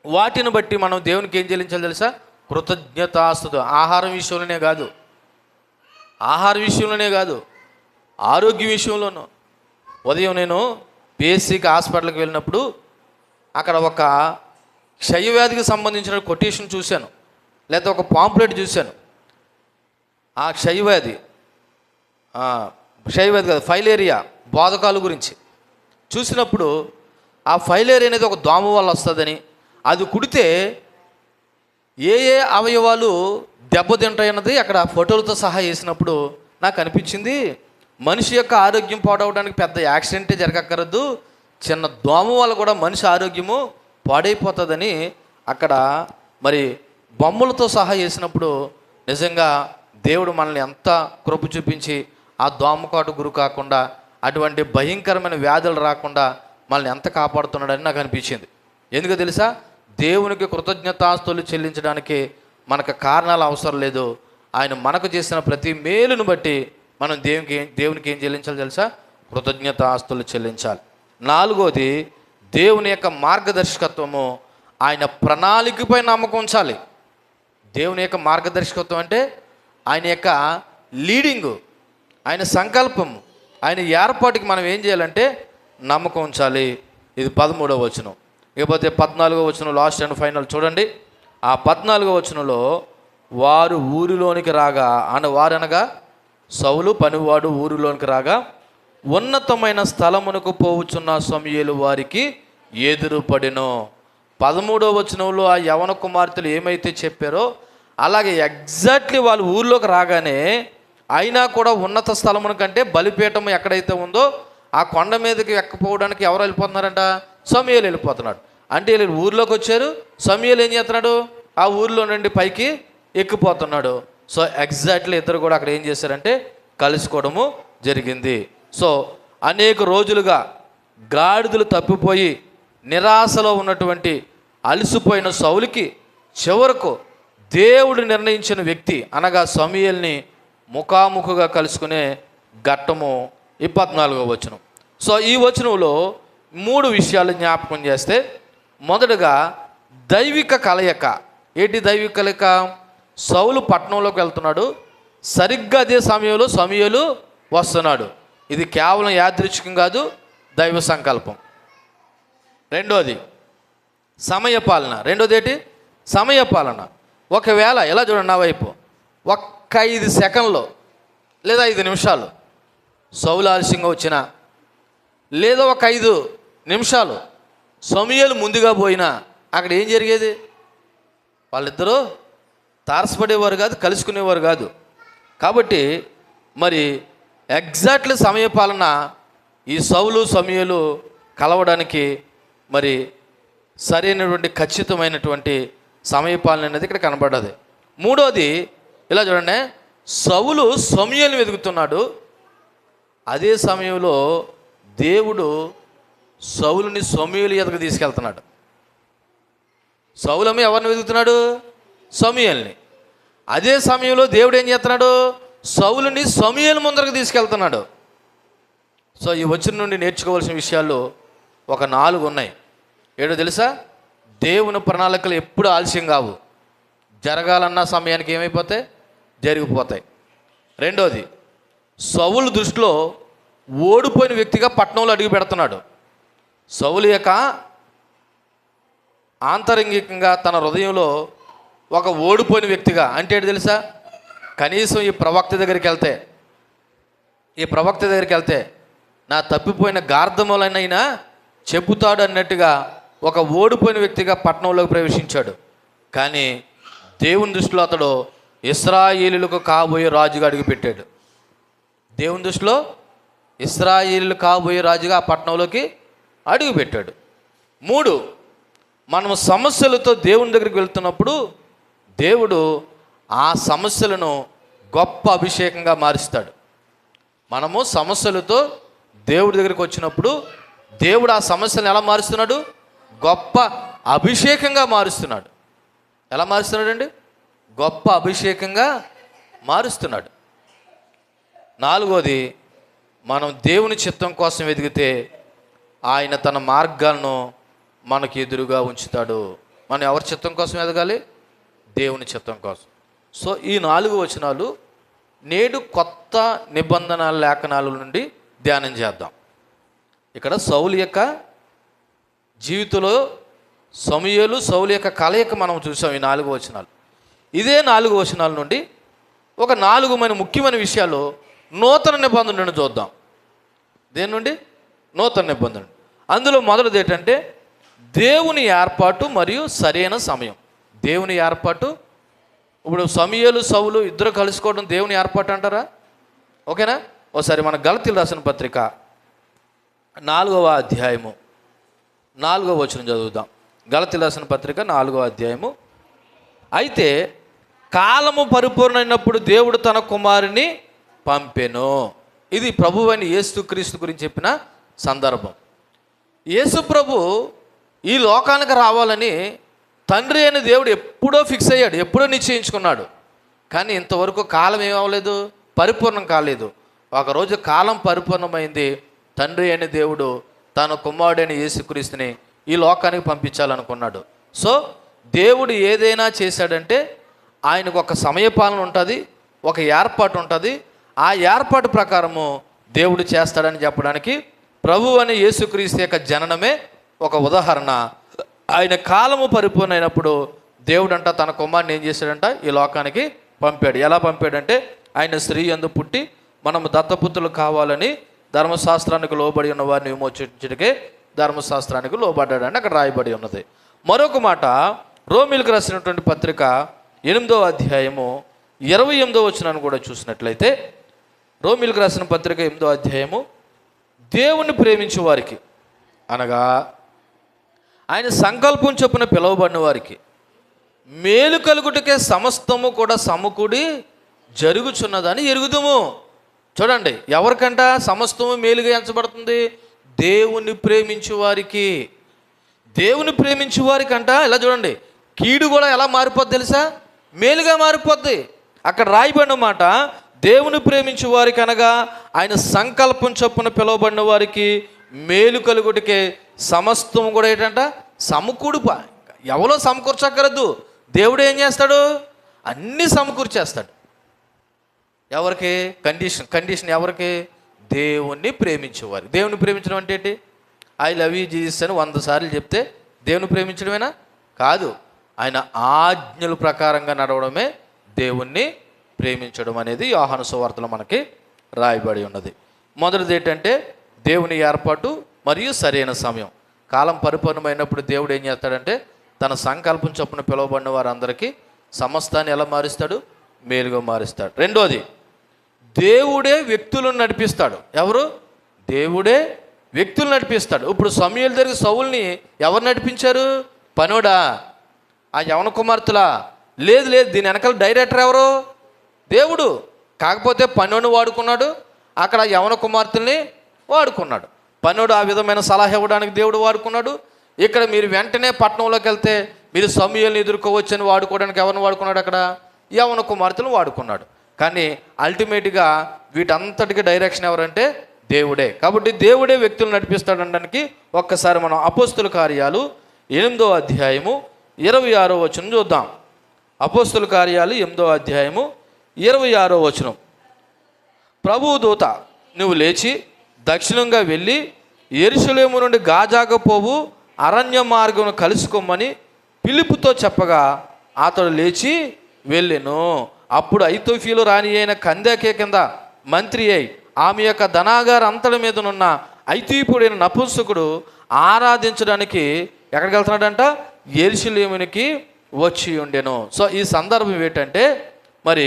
వాటిని బట్టి మనం దేవునికి ఏం చెల్లించాలి తెలుసా? కృతజ్ఞతాస్తుతి. ఆహారం విషయంలోనే కాదు, ఆరోగ్య విషయంలోనూ. ఉదయం నేను బేసిక్ హాస్పిటల్కి వెళ్ళినప్పుడు అక్కడ ఒక క్షయవ్యాధికి సంబంధించిన కొటేషన్ చూశాను, లేదా ఒక పాంప్లెట్ చూశాను. ఆ క్షయవ్యాధి కాదు, ఫైలేరియా బోధకాలు గురించి చూసినప్పుడు ఆ ఫైలేరియా అనేది ఒక దోమ వల్ల వస్తుందని, అది కుడితే ఏ అవయవాలు దెబ్బతింటాయన్నది అక్కడ ఫోటోలతో సహా వేసినప్పుడు నాకు అనిపించింది, మనిషి యొక్క ఆరోగ్యం పాడవడానికి పెద్ద యాక్సిడెంటే జరగక్కర్లేదు, చిన్న దోమ వల్ల కూడా మనిషి ఆరోగ్యము పాడైపోతుందని అక్కడ మరి బొమ్మలతో సహా వేసినప్పుడు నిజంగా దేవుడు మనల్ని ఎంత కృప చూపించి ఆ దోమకాటు గురి కాకుండా, అటువంటి భయంకరమైన వ్యాధులు రాకుండా మనల్ని ఎంత కాపాడుతున్నాడని నాకు అనిపించింది. ఎందుకో తెలుసా? దేవునికి కృతజ్ఞతాస్తులు చెల్లించడానికి మనకు కారణాలు అవసరం లేదు. ఆయన మనకు చేసిన ప్రతి మేలును బట్టి మనం దేవునికి ఏం చెల్లించాలి తెలుసా? కృతజ్ఞతాస్తులు చెల్లించాలి. నాలుగోది, దేవుని యొక్క మార్గదర్శకత్వము, ఆయన ప్రణాళికపై నమ్మకం ఉంచాలి. దేవుని యొక్క మార్గదర్శకత్వం అంటే ఆయన యొక్క లీడింగు, ఆయన సంకల్పము, ఆయన ఏర్పాటుకి మనం ఏం చేయాలంటే నమ్మకం ఉంచాలి. ఇది 13వ వచనం. ఇకపోతే 14వ వచనం, లాస్ట్ అండ్ ఫైనల్ చూడండి. ఆ 14వ వచనంలో, వారు ఊరిలోనికి రాగా, వారనగా సౌలు పనివాడు ఊరిలోనికి రాగా, ఉన్నతమైన స్థలమునకు పోవుచున్న సమూయేలు వారికి ఎదురుపడెను. 13వ వచనంలో ఆ యవన కుమార్తెలు ఏమైతే చెప్పారో అలాగే ఎగ్జాక్ట్లీ వాళ్ళు ఊర్లోకి రాగానే, అయినా కూడా ఉన్నత స్థలమున కంటే బలిపీఠం ఎక్కడైతే ఉందో ఆ కొండ మీదకి ఎక్కపోవడానికి ఎవరు వెళ్ళిపోతున్నారంట? సమూయేలు వెళ్ళిపోతున్నాడు. అంటే వీళ్ళు ఊర్లోకి వచ్చారు, సమూయేలు ఏం చేస్తున్నాడు? ఆ ఊర్లో నుండి పైకి ఎక్కిపోతున్నాడు. సో ఎగ్జాక్ట్లీ ఇద్దరు కూడా అక్కడ ఏం చేశారంటే కలుసుకోవడము జరిగింది. సో అనేక రోజులుగా గాడిదలు తప్పిపోయి నిరాశలో ఉన్నటువంటి అలసిపోయిన సౌలుకి చివరకు దేవుడు నిర్ణయించిన వ్యక్తి అనగా సమూయేలుని ముఖాముఖిగా కలుసుకునే ఘట్టము ఈ 14వ వచనం. సో ఈ వచనంలో 3 విషయాలు జ్ఞాపకం చేస్తే, మొదటగా దైవిక కలయిక. ఏంటి దైవిక కలయిక? సౌలు పట్టణంలోకి వెళ్తున్నాడు, సరిగ్గా అదే సమయంలో సమూయేలు వస్తున్నాడు. ఇది కేవలం యాదృచ్ఛికం కాదు, దైవ సంకల్పం. రెండోది సమయపాలన. రెండోది ఏంటి? సమయపాలన. ఒకవేళ ఇలా చూడండి, నా వైపు ఒక్క 5 సెకండ్లు లేదా 5 నిమిషాలు సౌలు ఆలస్యంగా వచ్చినా, లేదా ఒక 5 నిమిషాలు సమూయేలు ముందుగా పోయినా అక్కడ ఏం జరిగేది? వాళ్ళిద్దరూ తారసపడేవారు కాదు, కలుసుకునేవారు కాదు. కాబట్టి మరి ఎగ్జాక్ట్లీ సమయపాలన, ఈ సౌలు సమూయేలు కలవడానికి మరి సరైనటువంటి ఖచ్చితమైనటువంటి సమయపాలన అనేది ఇక్కడ కనబడ్డది. మూడోది ఇలా చూడండి, సౌలు సమూయేలుని వెతుకుతున్నాడు, అదే సమయంలో దేవుడు సౌలుని సమూయేలు ఎదుగు తీసుకెళ్తున్నాడు. సౌలు ఎవరిని వెతుకుతున్నాడు? సమూయేలుని. అదే సమయంలో దేవుడు ఏం చేస్తున్నాడు? సౌలుని సమూయేలు ముందరకు తీసుకెళ్తున్నాడు. సో ఈ వచనం నుండి నేర్చుకోవాల్సిన విషయాలు ఒక 4 ఉన్నాయి. ఏడో తెలుసా? దేవుని ప్రణాళికలు ఎప్పుడు ఆలస్యం కావు. జరగాలన్న సమయానికి ఏమైపోతాయి? జరిగిపోతాయి. రెండోది, సౌలు దృష్టిలో ఓడిపోయిన వ్యక్తిగా పట్టణంలో అడుగు పెడుతున్నాడు. సౌలు యొక్క ఆంతరంగికంగా తన హృదయంలో ఒక ఓడిపోయిన వ్యక్తిగా, అంటే ఏంటి తెలుసా? కనీసం ఈ ప్రవక్త దగ్గరికి వెళ్తే నా తప్పిపోయిన గార్ధములనైనా చెబుతాడు అన్నట్టుగా ఒక ఓడిపోయిన వ్యక్తిగా పట్టణంలోకి ప్రవేశించాడు. కానీ దేవుని దృష్టిలో అతడు ఇశ్రాయేలీయులకు కాబోయే రాజుగా అడుగుపెట్టాడు. దేవుని దృష్టిలో ఇశ్రాయేలీయులు కాబోయే రాజుగా ఆ పట్టణంలోకి అడుగుపెట్టాడు. 3, మనము సమస్యలతో దేవుని దగ్గరికి వెళ్తున్నప్పుడు దేవుడు ఆ సమస్యలను గొప్ప అభిషేకంగా మారుస్తాడు. మనము సమస్యలతో దేవుడి దగ్గరికి వచ్చినప్పుడు దేవుడు ఆ సమస్యలను ఎలా మారుస్తున్నాడు? గొప్ప అభిషేకంగా మారుస్తున్నాడు. ఎలా మారుస్తున్నాడండి? గొప్ప అభిషేకంగా మారుస్తున్నాడు. 4వది, మనం దేవుని చిత్తం కోసం వెతికితే ఆయన తన మార్గాలను మనకు ఎదురుగా ఉంచుతాడు. మనం ఎవరి చిత్తం కోసం ఎదగాలి? దేవుని చిత్తం కోసం. సో ఈ 4 వచనాలు నేడు కొత్త నిబంధన లేఖనాల నుండి ధ్యానం చేద్దాం. ఇక్కడ సౌలు యొక్క జీవితంలో సమూయేలు సౌలు యొక్క కలయిక మనం చూసాం. ఈ 4 వచనాలు. ఇదే 4 వచనాల నుండి ఒక 4 ముఖ్యమైన విషయాలు నూతన నిబంధనను చూద్దాం. దేని నుండి? నూతన నిబంధన. అందులో మొదటిది ఏంటంటే దేవుని ఏర్పాటు మరియు సరైన సమయం. దేవుని ఏర్పాటు. ఇప్పుడు సమూయేలు సౌలు ఇద్దరు కలుసుకోవడం దేవుని ఏర్పాటు అంటారా? ఓకేనా? ఒకసారి మన గలతీయులకు రాసిన పత్రిక 4వ అధ్యాయము 4వ వచనం చదువుదాం. గలతీయులకు రాసిన పత్రిక 4వ అధ్యాయము. అయితే కాలము పరిపూర్ణమైనప్పుడు దేవుడు తన కుమారుని పంపెను. ఇది ప్రభువైన యేసుక్రీస్తు గురించి చెప్పిన సందర్భం. యేసు ప్రభు ఈ లోకానికి రావాలని తండ్రి అయిన దేవుడు ఎప్పుడో ఫిక్స్ అయ్యాడు, ఎప్పుడో నిశ్చయించుకున్నాడు. కానీ ఇంతవరకు కాలం ఏమవ్వలేదు, పరిపూర్ణం కాలేదు. ఒకరోజు కాలం పరిపూర్ణమైంది. తండ్రి అయిన దేవుడు తన కుమారుడైన యేసుక్రీస్తుని ఈ లోకానికి పంపించాలనుకున్నాడు. సో దేవుడు ఏదైనా చేశాడంటే ఆయనకు ఒక సమయపాలన ఉంటుంది, ఒక ఏర్పాటు ఉంటుంది. ఆ ఏర్పాటు ప్రకారము దేవుడు చేస్తాడని చెప్పడానికి ప్రభు అని యేసుక్రీస్తు యొక్క జననమే ఒక ఉదాహరణ. ఆయన కాలము పరిపూర్ణమైనప్పుడు దేవుడు అంట తన కుమారుని ఏం చేశాడంట, ఈ లోకానికి పంపాడు. ఎలా పంపాడంటే ఆయన స్త్రీ యందు పుట్టి మనము దత్తపుత్రులు కావాలని ధర్మశాస్త్రానికి లోబడి ఉన్న వారిని విమోచించడానికే ధర్మశాస్త్రానికి లోబడ్డాడని అక్కడ రాయబడి ఉన్నది. మరొక మాట, రోమీలకు రాసినటువంటి పత్రిక 8వ అధ్యాయము 28వ వచనాన్ని కూడా చూసినట్లయితే, రోమీలకు రాసిన పత్రిక 8వ అధ్యాయము, దేవుని ప్రేమించే వారికి అనగా ఆయన సంకల్పం చొప్పున పిలువబడిన వారికి మేలు కలుగుటకే సమస్తము కూడా సమకూడి జరుగుచున్నదని ఎరుగుదుము. చూడండి, ఎవరికంట సమస్తము మేలుగా ఎంచబడుతుంది? దేవుని ప్రేమించే వారికి. దేవుని ప్రేమించే వారికి అంట ఇలా చూడండి, కీడు కూడా ఎలా మారిపోద్ది తెలుసా? మేలుగా మారిపోద్ది. అక్కడ రాయబడిన మాట, దేవుని ప్రేమించే వారికి అనగా ఆయన సంకల్పం చొప్పున పిలువబడిన వారికి మేలు కలుగుటకే సమస్తం కూడా ఏంటంట సమకూడుప. ఎవరో సమకూర్చక్కర్లేదు, దేవుడు ఏం చేస్తాడు? అన్నీ సమకూర్చేస్తాడు. ఎవరికి? కండిషన్ ఎవరికి? దేవుణ్ణి ప్రేమించేవారు. దేవుని ప్రేమించడం అంటే ఏంటి? ఐ లవ్ యూ జీసస్ అని 100 సార్లు చెప్తే దేవుని ప్రేమించడమేనా? కాదు. ఆయన ఆజ్ఞల ప్రకారంగా నడవడమే దేవుణ్ణి ప్రేమించడం అనేది యోహాను సువార్తలో మనకి రాయబడి ఉన్నది. మొదటిది ఏంటంటే దేవుని ఏర్పాటు మరియు సరైన సమయం. కాలం పరిపూర్ణమైనప్పుడు దేవుడు ఏం చేస్తాడంటే తన సంకల్పం చొప్పున పిలువబడిన వారందరికీ సమస్తాన్ని ఎలా మారుస్తాడు? మేలుగా మారుస్తాడు. రెండోది, దేవుడే వ్యక్తులను నడిపిస్తాడు. ఎవరు? దేవుడే వ్యక్తులు నడిపిస్తాడు. ఇప్పుడు సమూయేలు దగ్గర సౌలుని ఎవరు నడిపించారు? పనోడా? ఆ యవన కుమార్తెలా? లేదు, దీని వెనకాల డైరెక్టర్ ఎవరు? దేవుడు. కాకపోతే పనోని వాడుకున్నాడు, అక్కడ యవన కుమార్తెల్ని వాడుకున్నాడు. పనోడు ఆ విధమైన సలహా ఇవ్వడానికి దేవుడు వాడుకున్నాడు. ఇక్కడ మీరు వెంటనే పట్టణంలోకి వెళ్తే మీరు సమూయేలుని ఎదుర్కోవచ్చని వాడుకోవడానికి ఎవరిని వాడుకున్నాడు? అక్కడ యవన కుమార్తెను వాడుకున్నాడు. కానీ అల్టిమేట్గా వీటంతటికి డైరెక్షన్ ఎవరంటే దేవుడే. కాబట్టి దేవుడే వ్యక్తులు నడిపిస్తాడనడానికి ఒక్కసారి మనం అపోస్తుల కార్యాలు 8వ అధ్యాయము 26వ వచనం చూద్దాం. అపోస్తుల కార్యాలు 8వ అధ్యాయము 26వ వచనం. ప్రభువు దూత, నువ్వు లేచి దక్షిణంగా వెళ్ళి యెరూషలేము నుండి గాజాకు పోవు అరణ్య మార్గం కలుసుకోమని ఫిలిప్పుతో చెప్పగా అతడు లేచి వెళ్ళెను. అప్పుడు ఐతోఫీలు రాణి అయిన కందాకే కింద మంత్రి అయి ఆమె యొక్క ధనాగార అంతటి మీదనున్న ఐతీపుడైన నపుంసకుడు ఆరాధించడానికి ఎక్కడికి వెళ్తున్నాడంట? యెరూషలేమునికి వచ్చి ఉండెను. సో ఈ సందర్భం ఏంటంటే, మరి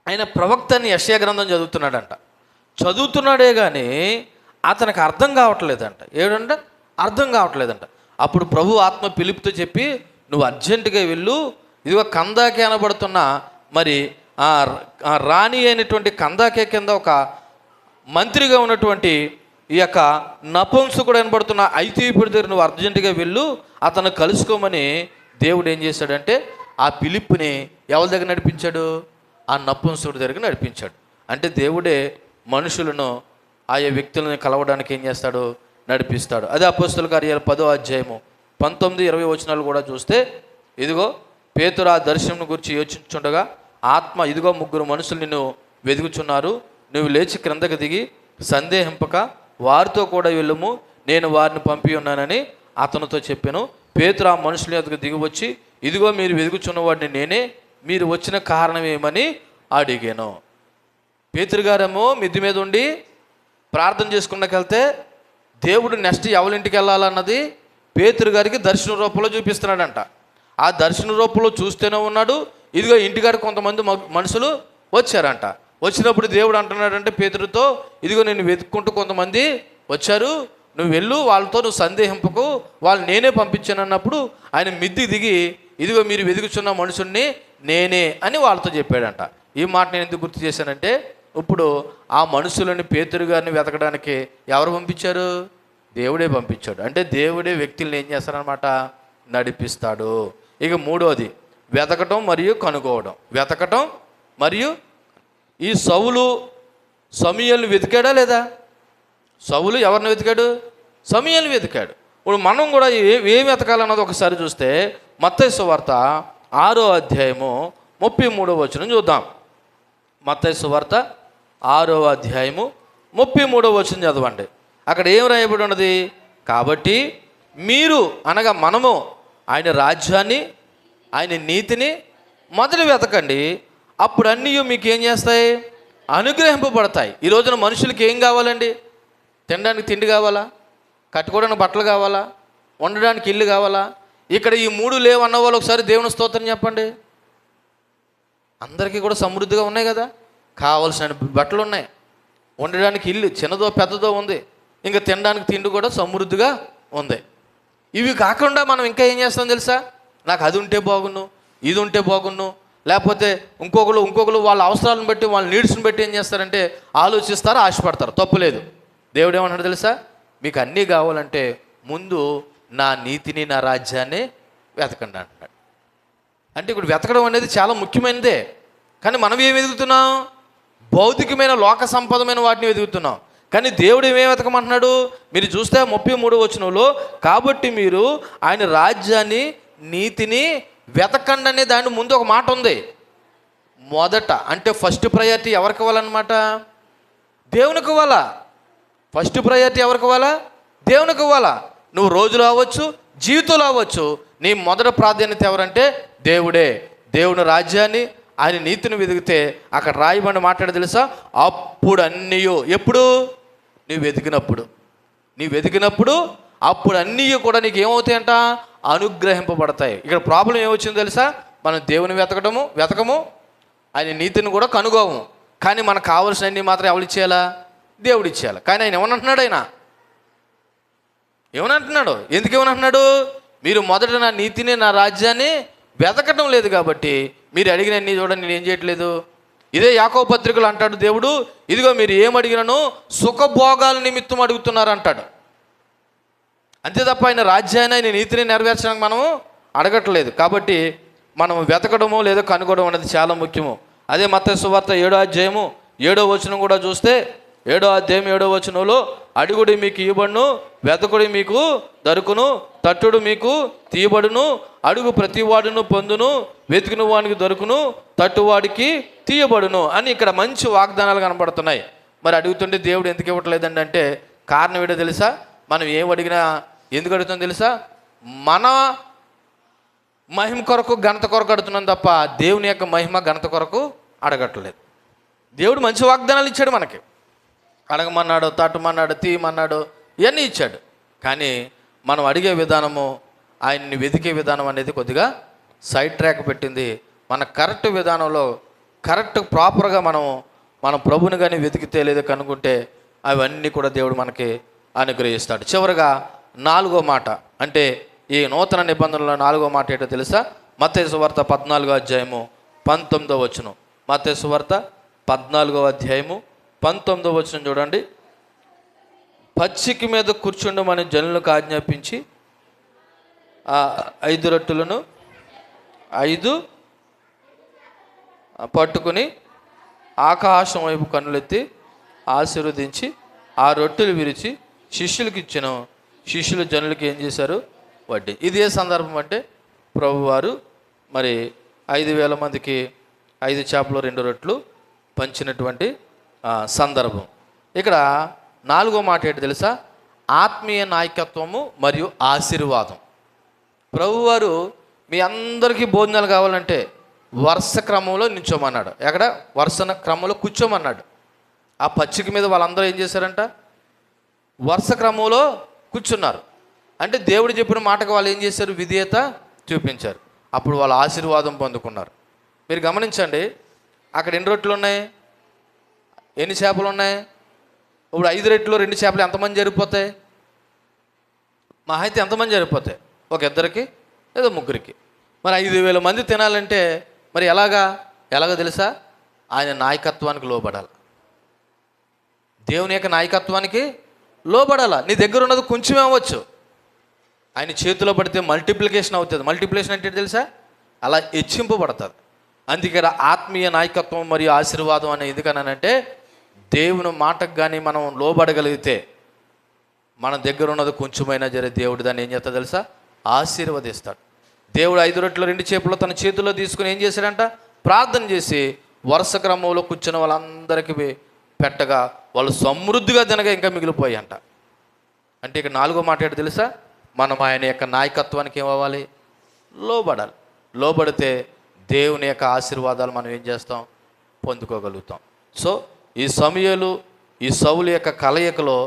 ఆయన ప్రవక్తని యెషయా గ్రంథం చదువుతున్నాడే కానీ అతనికి అర్థం కావట్లేదంట. ఏడంటే అర్థం కావట్లేదంట. అప్పుడు ప్రభు ఆత్మ ఫిలిప్పుతో చెప్పి, నువ్వు అర్జెంటుగా వెళ్ళు, ఇదిగో కందాకే అనబడుతున్న మరి రాణి అయినటువంటి కందాకే కింద ఒక మంత్రిగా ఉన్నటువంటి ఈ యొక్క నపుంసకుడు అనబడుతున్న ఐతీపుడి దగ్గర నువ్వు అర్జెంటుగా వెళ్ళు, అతను కలుసుకోమని దేవుడు ఏం చేశాడంటే ఆ ఫిలిప్పుని ఎవరి దగ్గర నడిపించాడు? ఆ నపుంసకుడి దగ్గర నడిపించాడు. అంటే దేవుడే మనుషులను ఆయా వ్యక్తులను కలవడానికి ఏం చేస్తాడు? నడిపిస్తాడు. అదే అపోస్తుల కార్యాలు 10వ అధ్యాయము 19-20 వచనాలు కూడా చూస్తే, ఇదిగో పేతురు ఆ దర్శనం గురించి యోచించుండగా ఆత్మ, ఇదిగో 3 మనుషులు నిన్ను వెదుగుచున్నారు, నువ్వు లేచి క్రిందకి దిగి సందేహింపక వారితో కూడా వెళ్ళుము, నేను వారిని పంపి ఉన్నానని అతనితో చెప్పాను. పేతురు ఆ మనుషుల యొద్దకు దిగి వచ్చి, ఇదిగో మీరు వెదుగుచున్న వాడిని నేనే, మీరు వచ్చిన కారణం ఏమని అడిగాను. పేతురు గారేమో మిద్ది మీద ఉండి ప్రార్థన చేసుకున్నకెళ్తే దేవుడు నెక్స్ట్ ఎవరింటికి వెళ్ళాలన్నది పేతురు గారికి దర్శన రూపంలో చూపిస్తున్నాడంట. ఆ దర్శన రూపంలో చూస్తూనే ఉన్నాడు. ఇదిగో ఇంటికాడికి కొంతమంది మనుషులు వచ్చారంట. వచ్చినప్పుడు దేవుడు అంటున్నాడంటే పేతురుతో, ఇదిగో నేను వెతుక్కుంటూ కొంతమంది వచ్చారు, నువ్వు వెళ్ళు, వాళ్ళతో నువ్వు సందేహింపకు, వాళ్ళు నేనే పంపించాను అన్నప్పుడు ఆయన మిద్ది దిగి, ఇదిగో మీరు వెతుకుచున్న మనుషుల్ని నేనే అని వాళ్ళతో చెప్పాడంట. ఈ మాట నేను ఎందుకు గుర్తు చేశానంటే, ఇప్పుడు ఆ మనుషులని పేతురు గారిని వెతకడానికి ఎవరు పంపించారు? దేవుడే పంపించాడు. అంటే దేవుడే వ్యక్తులను ఏం చేస్తారనమాట? నడిపిస్తాడు. ఇక మూడోది వెతకటం మరియు కనుక్కోవడం. వెతకటం మరియు ఈ సౌలు సమూయేలుని వెతికాడా లేదా? సౌలు ఎవరిని వెతికాడు? సమూయేలుని వెతికాడు. ఇప్పుడు మనం కూడా ఏం వెతకాలన్నది ఒకసారి చూస్తే మత్తయి సువార్త 6వ అధ్యాయము 33వ వచనం చూద్దాం. మత్తయి సువార్త 6వ అధ్యాయము 33వ వచనం చదవండి. అక్కడ ఏం రాయబడి ఉన్నది? కాబట్టి మీరు అనగా మనము ఆయన రాజ్యాన్ని, ఆయన నీతిని మొదలు వెతకండి, అప్పుడు అన్నీ మీకు ఏం చేస్తాయి? అనుగ్రహింపబడతాయి. ఈ రోజున మనుషులకి ఏం కావాలండి? తినడానికి తిండి కావాలా? కట్టుకోవడానికి బట్టలు కావాలా? ఉండడానికి ఇల్లు కావాలా? ఇక్కడ ఈ మూడు లేవన్న వాళ్ళు ఒకసారి దేవుని స్తోత్రం చెప్పండి. అందరికీ కూడా సమృద్ధిగా ఉన్నాయి కదా, కావలసిన బట్టలు ఉన్నాయి, ఉండడానికి ఇల్లు చిన్నదో పెద్దదో ఉంది, ఇంకా తినడానికి తిండి కూడా సమృద్ధిగా ఉంది. ఇవి కాకుండా మనం ఇంకా ఏం చేస్తాం తెలుసా? నాకు అది ఉంటే బాగున్ను, ఇది ఉంటే బాగున్ను, లేకపోతే ఇంకొకరు వాళ్ళ అవసరాలను బట్టి, వాళ్ళ నీడ్స్ని బట్టి ఏం చేస్తారంటే ఆలోచిస్తారు, ఆశపడతారు. తప్పులేదు. దేవుడు ఏమన్నాడు తెలుసా? మీకు అన్నీ కావాలంటే ముందు నా నీతిని, నా రాజ్యాన్ని వెతకండి అంటున్నాడు. అంటే ఇప్పుడు వెతకడం అనేది చాలా ముఖ్యమైనదే. కానీ మనం ఏం వెతుకుతున్నాం? భౌతికమైన లోక సంపదమైన వాటిని వెతుకుతున్నాం. కానీ దేవుడు ఏమేమి వెతకమంటున్నాడు? మీరు చూస్తే 33వ వచనంలో కాబట్టి మీరు ఆయన రాజ్యాన్ని, నీతిని వెతకండి అనే దాని ముందు ఒక మాట ఉంది. మొదట అంటే ఫస్ట్ ప్రయారిటీ ఎవరికి ఇవ్వాలన్నమాట? దేవునికి ఇవ్వాలా. ఫస్ట్ ప్రయారిటీ ఎవరికి ఇవ్వాలా? దేవునికి ఇవ్వాలా. నువ్వు రోజులు అవ్వచ్చు, జీవితంలో అవ్వచ్చు, నీ మొదటి ప్రాధాన్యత ఎవరంటే దేవుడే. దేవుని రాజ్యాన్ని, ఆయన నీతిని వెతికితే అక్కడ రాయబడి మాట్లాడి తెలుసా? అప్పుడు అన్నీ, ఎప్పుడు? నువ్వు వెతికినప్పుడు అప్పుడు అన్నీ కూడా నీకు ఏమవుతాయంట? అనుగ్రహింపబడతాయి. ఇక్కడ ప్రాబ్లం ఏమొచ్చిందో తెలుసా? మనం దేవుని వెతకము, ఆయన నీతిని కూడా కనుగోము. కానీ మనకు కావాల్సిన అన్నీ మాత్రం ఎవరు ఇచ్చేయాలా? దేవుడు ఇచ్చేయాలి. కానీ ఆయన ఏమనంటున్నాడు? ఏమనంటున్నాడు? ఎందుకు ఏమనంటున్నాడు? మీరు మొదట నా నీతిని, నా రాజ్యాన్ని వెతకటం లేదు కాబట్టి మీరు అడిగిన అన్నీ చూడండి నేను ఏం చేయట్లేదు. ఇదే యాకోబు పత్రికలు అంటాడు దేవుడు, ఇదిగో మీరు ఏమడిగినను సుఖభోగాల నిమిత్తం అడుగుతున్నారు అంటాడు. అంతే తప్ప ఆయన రాజ్యాన్ని, ఆయన నీతిని నెరవేర్చడానికి మనము అడగట్లేదు. కాబట్టి మనం వెతకడము లేదా కనుగొనడం అనేది చాలా ముఖ్యము. అదే మత్తయి సువార్త 7వ అధ్యాయము 7వ వచనం కూడా చూస్తే 7వ అధ్యాయం 7వ వచనంలో అడుగుడి మీకు ఇవ్వబడును, వెతకుడి మీకు దొరుకును, తట్టుడు మీకు తీయబడును, అడుగు ప్రతివాడును పొందును, వెతికిన వానికి దొరుకును, తట్టువాడికి తీయబడును అని ఇక్కడ మంచి వాగ్దానాలు కనబడుతున్నాయి. మరి అడుగుతుంటే దేవుడు ఎందుకు ఇవ్వట్లేదండి అంటే కారణం ఏంటో తెలుసా? మనం ఏం అడిగినా ఎందుకు అడుగుతుందో తెలుసా? మన మహిమ కొరకు, ఘనత కొరకు అడుగుతున్నాం తప్ప దేవుని యొక్క మహిమ, ఘనత కొరకు అడగట్లేదు. దేవుడు మంచి వాగ్దానాలు ఇచ్చాడు మనకి. అడగమన్నాడు, తట్టమన్నాడు, తీయమన్నాడు, ఇవన్నీ ఇచ్చాడు. కానీ మనం అడిగే విధానము, ఆయన్ని వెతికే విధానం అనేది కొద్దిగా సైడ్ ట్రాక్ పెట్టింది. మన కరెక్ట్ విధానంలో కరెక్ట్ ప్రాపర్గా మన ప్రభుని కానీ వెతికితే లేదా కనుక్కుంటే అవన్నీ కూడా దేవుడు మనకి అనుగ్రహిస్తాడు. చివరిగా 4వ మాట, అంటే ఈ నూతన నిబంధనలో 4వ మాట ఏంటో తెలుసా? మత్తయి సువార్త 14వ అధ్యాయము 19వ వచనం. మత్తయి సువార్త 14వ అధ్యాయము 19వ వచనం చూడండి. పచ్చిక మీద కూర్చుండమని జనులకు ఆజ్ఞాపించి 5 రొట్టెలను 5 పట్టుకుని ఆకాశం వైపు కన్నులెత్తి ఆశీర్వదించి ఆ రొట్టెలు విరిచి శిష్యులకు ఇచ్చిన. శిష్యులు జనులకి ఏం చేశారు? వడ్డీ. ఇది ఏ సందర్భం అంటే ప్రభువారు మరి 5,000 మందికి 5 చేపలు 2 రొట్టెలు పంచినటువంటి సందర్భం. ఇక్కడ 4వ మాట ఏంటి తెలుసా? ఆత్మీయ నాయకత్వము మరియు ఆశీర్వాదం. ప్రభువారు మీ అందరికీ భోజనాలు కావాలంటే వరుస క్రమంలో నిల్చోమన్నాడు. ఎక్కడ? వరుస క్రమంలో కూర్చోమన్నాడు. ఆ పచ్చిక మీద వాళ్ళందరూ ఏం చేశారంట? వరుస క్రమంలో కూర్చున్నారు. అంటే దేవుడు చెప్పిన మాటకు వాళ్ళు ఏం చేశారు? విధేయత చూపించారు. అప్పుడు వాళ్ళు ఆశీర్వాదం పొందుకున్నారు. మీరు గమనించండి, అక్కడ ఎన్ని రొట్టెలు ఉన్నాయి, ఎన్ని చేపలు ఉన్నాయి? ఇప్పుడు 5 రొట్టెలు 2 చేపలు ఎంతమంది జరిగిపోతాయి? మా అయితే ఎంతమంది జరిగిపోతాయి? ఒక ఇద్దరికి లేదా ముగ్గురికి. మరి 5,000 మంది తినాలంటే మరి ఎలాగో తెలుసా? ఆయన నాయకత్వానికి లోబడాలి. దేవుని యొక్క నాయకత్వానికి లోబడాల. నీ దగ్గర ఉన్నది కొంచెమే అవ్వచ్చు, ఆయన చేతిలో పడితే మల్టిప్లికేషన్ అవుతుంది. మల్టిప్లికేషన్ అంటే తెలుసా? అలా హెచ్చింపబడుతుంది. అందుకే ఆత్మీయ నాయకత్వం మరియు ఆశీర్వాదం అనేది ఎందుకనంటే, దేవుని మాటకు కానీ మనం లోబడగలిగితే మన దగ్గర ఉన్నది కొంచెమైనా సరే దేవుడు దాన్ని ఏం చేస్తాడు తెలుసా? ఆశీర్వదిస్తాడు. దేవుడు 5 రొట్టెలు 2 చేపలు తన చేతుల్లో తీసుకుని ఏం చేశాడంట? ప్రార్థన చేసి వరుస క్రమంలో కూర్చున్న వాళ్ళందరికీ పెట్టగా వాళ్ళు సమృద్ధిగా తినగా ఇంకా మిగిలిపోయాయంట. అంటే ఇక్కడ 4వ మాట ఏంటో తెలుసా? మనం ఆయన యొక్క నాయకత్వానికి ఏమవ్వాలి? లోబడాలి. లోబడితే దేవుని యొక్క ఆశీర్వాదాలు మనం ఏం చేస్తాం? పొందుకోగలుగుతాం. సో ఈ సమూయేలు ఈ సౌలు యొక్క కలయికలో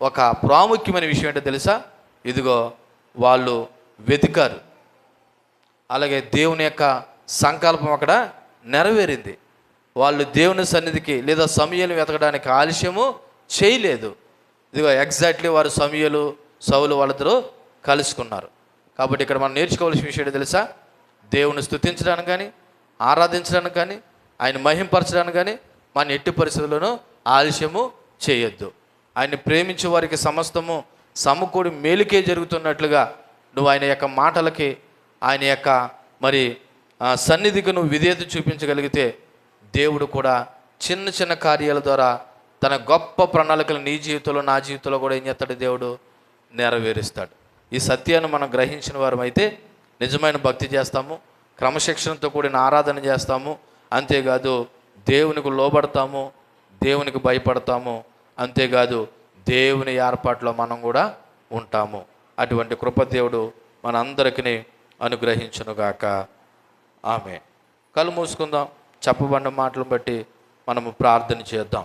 ఒక ప్రాముఖ్యమైన విషయం ఏంటో తెలుసా? ఇదిగో వాళ్ళు వెతికారు, అలాగే దేవుని యొక్క సంకల్పం అక్కడ నెరవేరింది. వాళ్ళు దేవుని సన్నిధికి లేదా సమూయేలు వెతకడానికి ఆలస్యము చేయలేదు. ఇదిగో ఎగ్జాక్ట్లీ వారు సమూయేలు సౌలు వాళ్ళిద్దరూ కలుసుకున్నారు. కాబట్టి ఇక్కడ మనం నేర్చుకోవాల్సిన విషయం ఏంటో తెలుసా? దేవుని స్తుతించడానికి కానీ, ఆరాధించడానికి కానీ, ఆయన మహింపరచడానికి కానీ మన ఎట్టి పరిస్థితుల్లోనూ ఆలస్యము చేయొద్దు. ఆయన్ని ప్రేమించే వారికి సమస్తము సమకూడి మేలుకే జరుగుతున్నట్లుగా నువ్వు ఆయన యొక్క మాటలకి, ఆయన యొక్క మరి సన్నిధికి నువ్వు విధేయత చూపించగలిగితే దేవుడు కూడా చిన్న చిన్న కార్యాల ద్వారా తన గొప్ప ప్రణాళికలు నీ జీవితంలో నా జీవితంలో కూడా ఏం చేస్తాడు? దేవుడు నెరవేరుస్తాడు. ఈ సత్యాన్ని మనం గ్రహించిన వారం అయితే నిజమైన భక్తి చేస్తాము, క్రమశిక్షణతో కూడిన ఆరాధన చేస్తాము. అంతేకాదు దేవునికి లోబడతాము, దేవునికి భయపడతాము. అంతేకాదు దేవుని ఏర్పాట్లో మనం కూడా ఉంటాము. అటువంటి కృపదేవుడు మనందరికీ అనుగ్రహించునుగాక. ఆమె. కళ్ళు మూసుకుందాం. చెప్పబడిన మాటలను బట్టి మనము ప్రార్థన చేద్దాం.